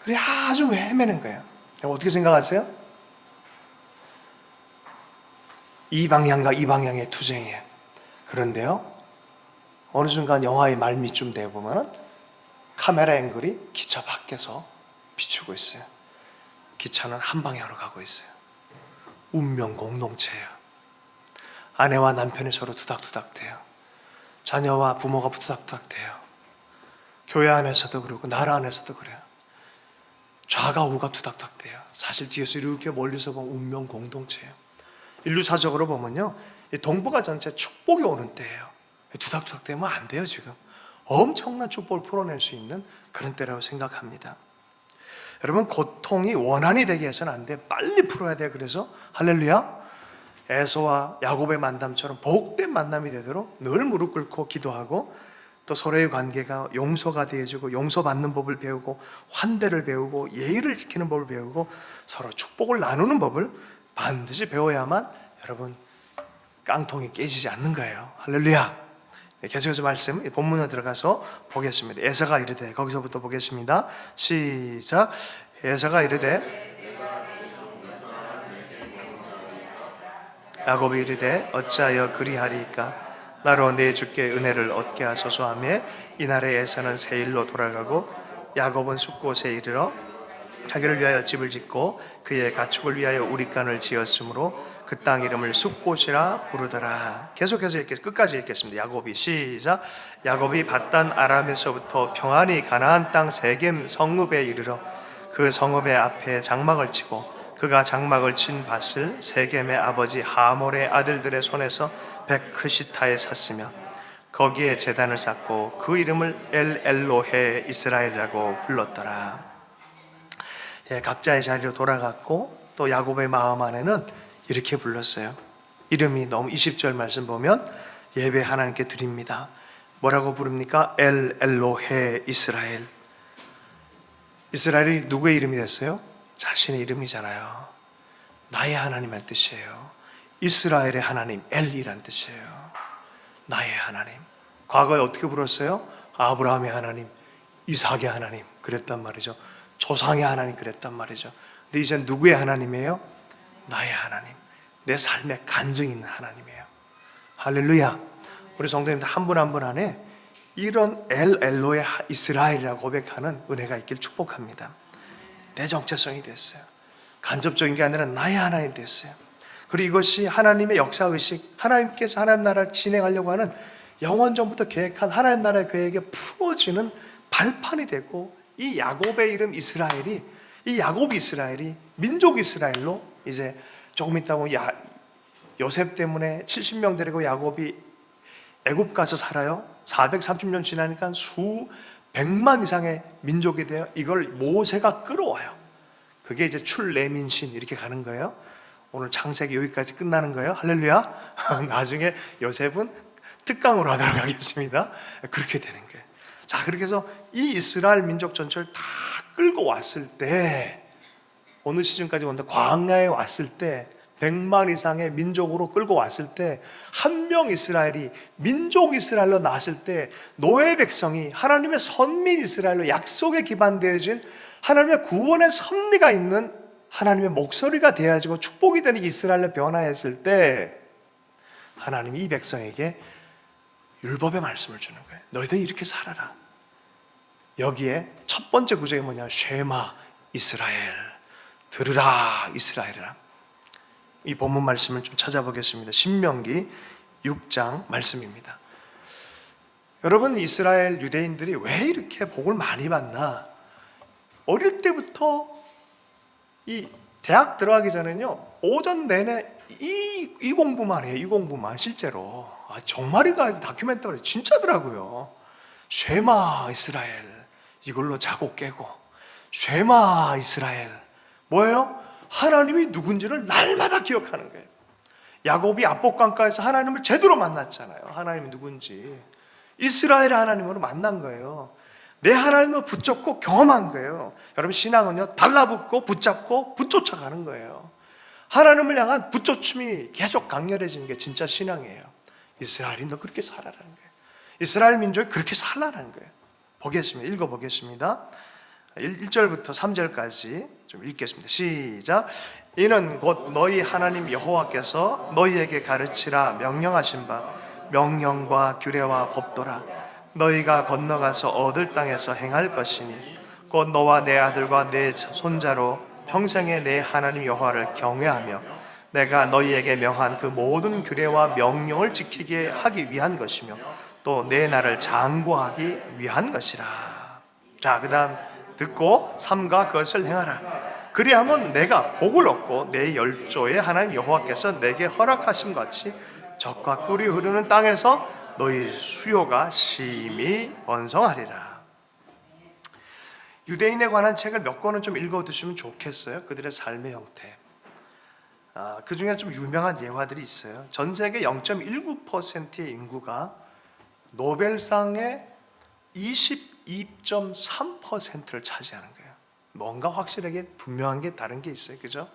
그래 아주 헤매는 거예요. 어떻게 생각하세요? 이 방향과 이 방향의 투쟁이에요. 그런데요, 어느 순간 영화의 말미쯤 되어 보면은 카메라 앵글이 기차 밖에서 비추고 있어요. 기차는 한 방향으로 가고 있어요. 운명 공동체예요. 아내와 남편이 서로 투닥투닥 돼요. 자녀와 부모가 투닥투닥 돼요. 교회 안에서도 그러고 나라 안에서도 그래요. 좌가 우가 투닥투닥 돼요. 사실 뒤에서 이렇게 멀리서 보면 운명 공동체예요. 인류사적으로 보면요, 동북아 전체 축복이 오는 때예요. 투닥투닥 되면 안 돼요. 지금 엄청난 축복을 풀어낼 수 있는 그런 때라고 생각합니다. 여러분, 고통이 원한이 되게 해서는 안 돼. 빨리 풀어야 돼요. 그래서 할렐루야, 에서와 야곱의 만남처럼 복된 만남이 되도록 늘 무릎 꿇고 기도하고 또 서로의 관계가 용서가 되어지고 용서받는 법을 배우고 환대를 배우고 예의를 지키는 법을 배우고 서로 축복을 나누는 법을 반드시 배워야만 여러분 깡통이 깨지지 않는 거예요. 할렐루야. 계속해서 말씀 본문에 들어가서 보겠습니다. 에서가 이르되, 거기서부터 보겠습니다. 시작. 에서가 이르되 야곱이 이르되 어찌하여 그리하리이까? 나로 내 주께 은혜를 얻게 하소서 하며 이날에 에서는 세일로 돌아가고 야곱은 숫곳에 이르러 자기를 위하여 집을 짓고 그의 가축을 위하여 우릿간을 지었으므로 그 땅 이름을 숫곳이라 부르더라. 계속해서 끝까지 읽겠습니다. 야곱이 시작. 야곱이 밧단 아람에서부터 평안히 가나안 땅 세겜 성읍에 이르러 그 성읍의 앞에 장막을 치고 그가 장막을 친 밭을 세겜의 아버지 하몰의 아들들의 손에서 백크시타에 샀으며 거기에 제단을 쌓고 그 이름을 엘 엘로헤 이스라엘이라고 불렀더라. 각자의 자리로 돌아갔고 또 야곱의 마음 안에는 이렇게 불렀어요. 이름이 너무 20절 말씀 보면 예배 하나님께 드립니다. 뭐라고 부릅니까? 엘 엘로헤 이스라엘. 이스라엘이 누구의 이름이 됐어요? 자신의 이름이잖아요. 나의 하나님의 뜻이에요. 이스라엘의 하나님, 엘이란 뜻이에요. 나의 하나님. 과거에 어떻게 불렀어요? 아브라함의 하나님, 이삭의 하나님 그랬단 말이죠. 조상의 하나님 그랬단 말이죠. 근데 이제 누구의 하나님이에요? 나의 하나님, 내 삶의 간증 있는 하나님이에요. 할렐루야. 우리 성도님들 한 분 한 분 안에 이런 엘 엘로의 이스라엘이라고 고백하는 은혜가 있길 축복합니다. 내 정체성이 됐어요. 간접적인 게 아니라 나의 하나님 됐어요. 그리고 이것이 하나님의 역사의식, 하나님께서 하나님 나라를 진행하려고 하는 영원 전부터 계획한 하나님 나라의 계획에 풀어지는 발판이 됐고, 이 야곱의 이름 이스라엘이, 이 야곱 이스라엘이 민족 이스라엘로 이제 조금 있다 보면 요셉 때문에 70명 데리고 야곱이 애굽 가서 살아요. 430년 지나니까 수백만 이상의 민족이 돼요. 이걸 모세가 끌어와요. 그게 이제 출레민신 이렇게 가는 거예요. 오늘 창세기 여기까지 끝나는 거예요. 할렐루야. 나중에 요셉은 특강으로 하도록 하겠습니다. 그렇게 되는 거예요. 자, 그렇게 해서 이 이스라엘 민족 전체를 다 끌고 왔을 때, 어느 시즌까지 온다? 광야에 왔을 때 100만 이상의 민족으로 끌고 왔을 때, 한 명 이스라엘이 민족 이스라엘로 나왔을 때, 노예 백성이 하나님의 선민 이스라엘로 약속에 기반되어진 하나님의 구원의 섭리가 있는 하나님의 목소리가 되어지고 축복이 되는 이스라엘로 변화했을 때, 하나님이 이 백성에게 율법의 말씀을 주는 거예요. 너희들 이렇게 살아라. 여기에 첫 번째 구절이 뭐냐면 쉐마 이스라엘, 들으라 이스라엘이라. 이 본문 말씀을 좀 찾아보겠습니다. 신명기 6장 말씀입니다. 여러분, 이스라엘 유대인들이 왜 이렇게 복을 많이 받나? 어릴 때부터 이 대학 들어가기 전에는요, 오전 내내 이 공부만 해요. 이 공부만. 실제로 정말이가 다큐멘터리 진짜더라고요. 쉐마 이스라엘, 이걸로 자고 깨고. 쉐마 이스라엘, 뭐예요? 하나님이 누군지를 날마다 기억하는 거예요. 야곱이 압복강가에서 하나님을 제대로 만났잖아요. 하나님이 누군지 이스라엘의 하나님으로 만난 거예요. 내 하나님을 붙잡고 경험한 거예요. 여러분, 신앙은요, 달라붙고 붙잡고 붙쫓아가는 거예요. 하나님을 향한 붙쫓음이 계속 강렬해지는 게 진짜 신앙이에요. 이스라엘이 너 그렇게 살아라는 거예요. 이스라엘 민족이 그렇게 살라는 거예요. 보겠습니다. 읽어보겠습니다. 1절부터 3절까지 좀 읽겠습니다. 시작. 이는 곧 너희 하나님 여호와께서 너희에게 가르치라 명령하신 바 명령과 규례와 법도라. 너희가 건너가서 얻을 땅에서 행할 것이니 곧 너와 내 아들과 내 손자로 평생에 내 하나님 여호와를 경외하며 내가 너희에게 명한 그 모든 규례와 명령을 지키게 하기 위한 것이며 또 내 나를 장구하기 위한 것이라. 자, 그 다음 듣고 삼가 그것을 행하라. 그리하면 내가 복을 얻고 내 열조의 하나님 여호와께서 내게 허락하신 같이 젖과 꿀이 흐르는 땅에서 너희 수요가 심히 번성하리라. 유대인에 관한 책을 몇 권은 좀 읽어두시면 좋겠어요. 그들의 삶의 형태. 그 중에 좀 유명한 예화들이 있어요. 전 세계 0.19%의 인구가 노벨상의 22.3%를 차지하는 거예요. 뭔가 확실하게 분명한 게 다른 게 있어요. 그죠?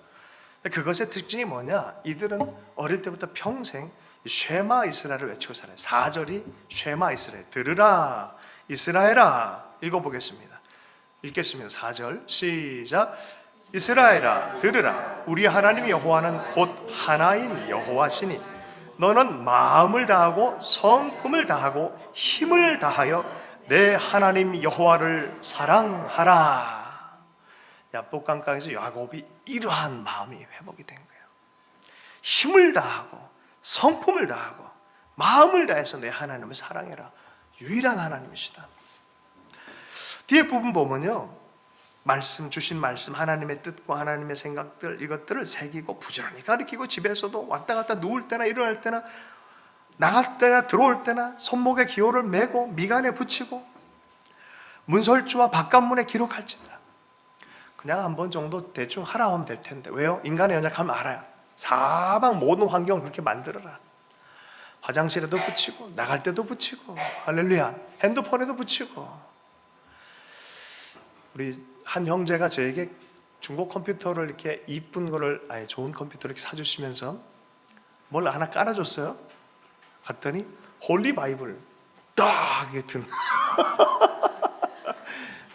그것의 특징이 뭐냐? 이들은 어릴 때부터 평생 쉐마 이스라엘을 외치고 살아요. 4절이 쉐마 이스라엘, 들으라 이스라엘아. 읽어보겠습니다. 읽겠습니다. 4절 시작. 이스라엘아 들으라. 우리 하나님 여호와는 곧 하나인 여호와시니 너는 마음을 다하고 성품을 다하고 힘을 다하여 내 하나님 여호와를 사랑하라. 야복강가에서 야곱이 이러한 마음이 회복이 된 거예요. 힘을 다하고 성품을 다하고 마음을 다해서 내 하나님을 사랑해라. 유일한 하나님이시다. 뒤에 부분 보면요, 말씀, 주신 말씀, 하나님의 뜻과 하나님의 생각들, 이것들을 새기고 부지런히 가르치고 집에서도 왔다 갔다 누울 때나 일어날 때나 나갈 때나 들어올 때나 손목에 기호를 메고 미간에 붙이고 문설주와 바깥문에 기록할지니라. 그냥 한 번 정도 대충 하라 하면 될 텐데 왜요? 인간의 연약함을 알아요. 사방 모든 환경을 그렇게 만들어라. 화장실에도 붙이고 나갈 때도 붙이고 할렐루야. 핸드폰에도 붙이고. 우리 한 형제가 저에게 중고 컴퓨터를 이렇게 이쁜 거를 좋은 컴퓨터를 이렇게 사주시면서 뭘 하나 깔아줬어요. 갔더니 홀리 바이블 딱 이게 든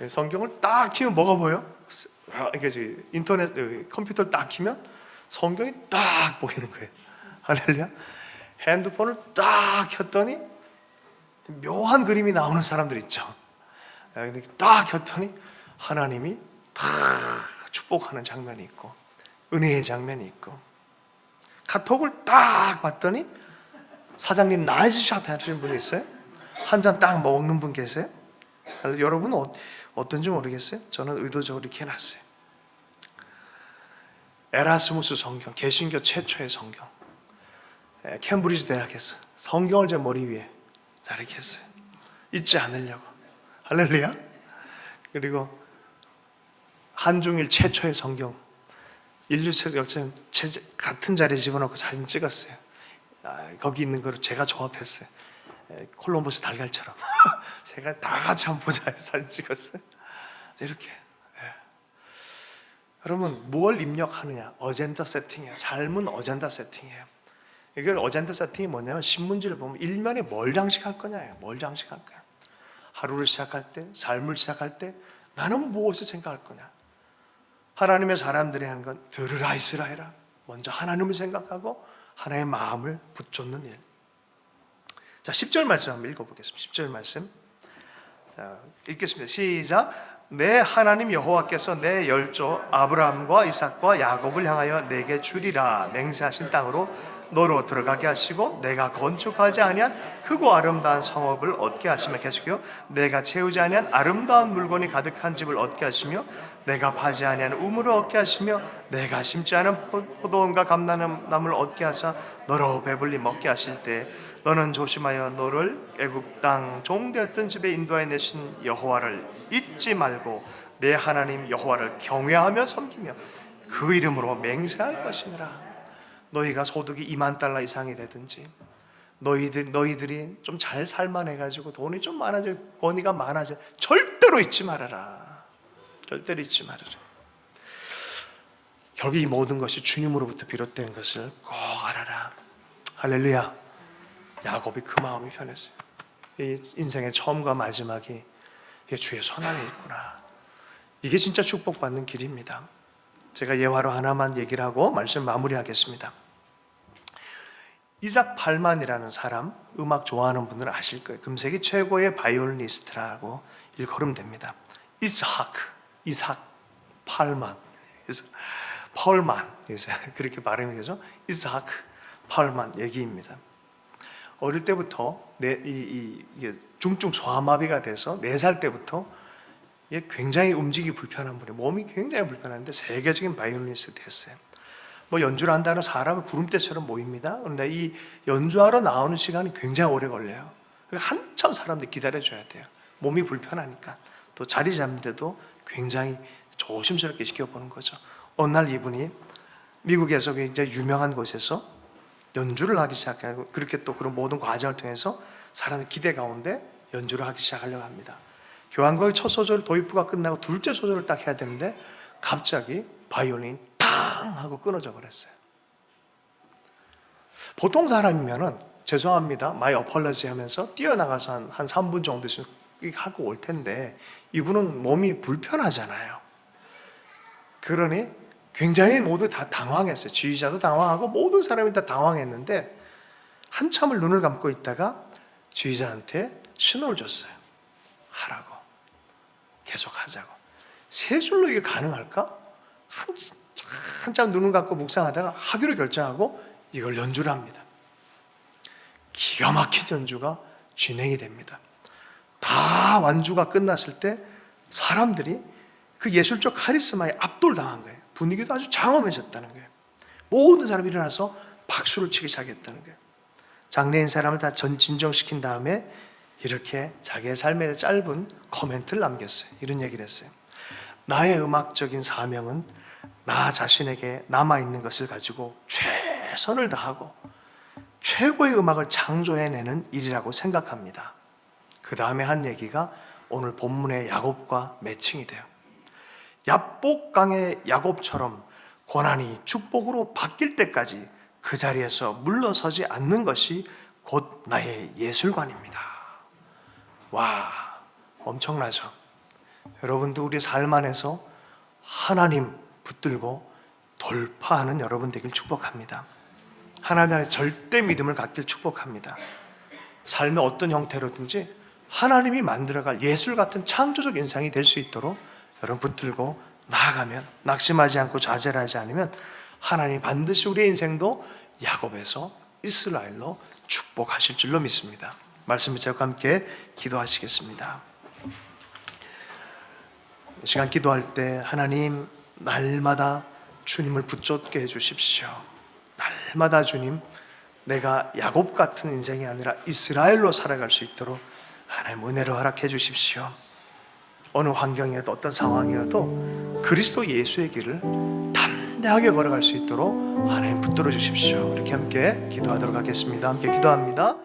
성경을 딱 키면 뭐가 보여? 이게 인터넷 컴퓨터를 딱 키면 성경이 딱 보이는 거예요. 할렐루야. 핸드폰을 딱 켰더니 묘한 그림이 나오는 사람들 있죠. 딱 켰더니 하나님이 다 축복하는 장면이 있고 은혜의 장면이 있고 카톡을 딱 봤더니 사장님 나이스샷 하시는 분이 있어요? 한 잔 딱 먹는 분 계세요? 여러분은 어떤지 모르겠어요? 저는 의도적으로 이렇게 해놨어요. 에라스무스 성경, 개신교 최초의 성경, 캠브리지 대학에서 성경을 제 머리 위에 잘 이렇게 했어요. 잊지 않으려고. 할렐루야. 그리고 한중일 최초의 성경, 인류 역사 같은 자리에 집어넣고 사진 찍었어요. 거기 있는 거를 제가 조합했어요. 콜럼버스 달걀처럼 제가 다 같이 한번 보자 사진 찍었어요. 이렇게. 여러분 뭘 입력하느냐? 어젠다 세팅이에요. 삶은 어젠다 세팅이에요. 이걸 어젠다 세팅이 뭐냐면 신문지를 보면 일면에 뭘 장식할 거냐예요. 뭘 장식할 거야. 하루를 시작할 때, 삶을 시작할 때 나는 무엇을 생각할 거냐? 하나님의 사람들이 하는 건 들으라 이스라엘아. 먼저 하나님을 생각하고 하나님의 마음을 붙잡는 일. 자, 10절 말씀 한번 읽어보겠습니다. 10절 말씀. 자, 읽겠습니다. 시작. 내 하나님 여호와께서 내 열조 아브라함과 이삭과 야곱을 향하여 내게 주리라 맹세하신 땅으로 너로 들어가게 하시고 내가 건축하지 아니한 크고 아름다운 성읍을 얻게 하시며 계시고요 내가 채우지 아니한 아름다운 물건이 가득한 집을 얻게 하시며 내가 파지 아니한 우물을 얻게 하시며 내가 심지 않은 포도원과 감람나무를 얻게 하사 너로 배불리 먹게 하실 때 너는 조심하여 너를 애굽 땅 종되었던 집에 인도하여 내신 여호와를 잊지 말고 내 하나님 여호와를 경외하며 섬기며 그 이름으로 맹세할 것이니라. 너희가 소득이 2만 달러 이상이 되든지 너희들이 좀 잘 살만해가지고 돈이 좀 많아져 권위가 많아져 절대로 잊지 말아라. 절대로 잊지 말아라. 결국 이 모든 것이 주님으로부터 비롯된 것을 꼭 알아라. 할렐루야. 야곱이 그 마음이 편했어요. 이 인생의 처음과 마지막이 주의 손 안에 있구나. 이게 진짜 축복받는 길입니다. 제가 예화로 하나만 얘기를 하고 말씀 마무리하겠습니다. 이삭 팔만이라는 사람, 음악 좋아하는 분들은 아실 거예요. 금세기 최고의 바이올리니스트라고 일컬으면 됩니다. 이삭 팔만, 펄만, 그렇게 발음이 되죠. 이삭 팔만 얘기입니다. 어릴 때부터 중증 소아마비가 돼서 4살 때부터 굉장히 움직이기 불편한 분이 몸이 굉장히 불편한데 세계적인 바이올리니스트 됐어요. 뭐 연주를 한다는 사람은 구름대처럼 모입니다. 그런데 이 연주하러 나오는 시간이 굉장히 오래 걸려요. 한참 사람들 기다려줘야 돼요. 몸이 불편하니까. 또 자리 잡는데도 굉장히 조심스럽게 지켜보는 거죠. 어느 날 이분이 미국에서 굉장히 유명한 곳에서 연주를 하기 시작하고 그렇게 또 그런 모든 과정을 통해서 사람의 기대 가운데 연주를 하기 시작하려고 합니다. 교향곡의 첫 소절 도입부가 끝나고 둘째 소절을 딱 해야 되는데 갑자기 바이올린이 탕 하고 끊어져 버렸어요. 보통 사람이면은 죄송합니다, 마이 어펄러지 하면서 뛰어나가서 한 3분 정도 있으면 하고 올 텐데 이분은 몸이 불편하잖아요. 그러니 굉장히 모두 다 당황했어요. 지휘자도 당황하고 모든 사람이 다 당황했는데 한참을 눈을 감고 있다가 지휘자한테 신호를 줬어요. 하라고. 계속 하자고. 3줄로 이게 가능할까? 한참 눈을 감고 묵상하다가 하기로 결정하고 이걸 연주를 합니다. 기가 막힌 연주가 진행이 됩니다. 다 완주가 끝났을 때 사람들이 그 예술적 카리스마에 압도당한 거예요. 분위기도 아주 장엄해졌다는 거예요. 모든 사람이 일어나서 박수를 치기 시작했다는 거예요. 장래인 사람을 다 진정시킨 다음에 이렇게 자기의 삶의 짧은 코멘트를 남겼어요. 이런 얘기를 했어요. 나의 음악적인 사명은 나 자신에게 남아있는 것을 가지고 최선을 다하고 최고의 음악을 창조해내는 일이라고 생각합니다. 그 다음에 한 얘기가 오늘 본문의 야곱과 매칭이 돼요. 야복강의 야곱처럼 고난이 축복으로 바뀔 때까지 그 자리에서 물러서지 않는 것이 곧 나의 예술관입니다. 와, 엄청나죠? 여러분도 우리 삶 안에서 하나님 붙들고 돌파하는 여러분 되길 축복합니다. 하나님 안에 절대 믿음을 갖길 축복합니다. 삶의 어떤 형태로든지 하나님이 만들어갈 예술 같은 창조적 인상이 될 수 있도록 여러분 붙들고 나아가면, 낙심하지 않고 좌절하지 않으면 하나님 반드시 우리의 인생도 야곱에서 이스라엘로 축복하실 줄로 믿습니다. 말씀 붙잡고 함께 기도하시겠습니다. 이 시간 기도할 때 하나님, 날마다 주님을 붙잡게 해주십시오. 날마다 주님, 내가 야곱 같은 인생이 아니라 이스라엘로 살아갈 수 있도록 하나님 은혜로 허락해 주십시오. 어느 환경이어도 어떤 상황이어도 그리스도 예수의 길을 담대하게 걸어갈 수 있도록 하나님 붙들어 주십시오. 이렇게 함께 기도하도록 하겠습니다. 함께 기도합니다.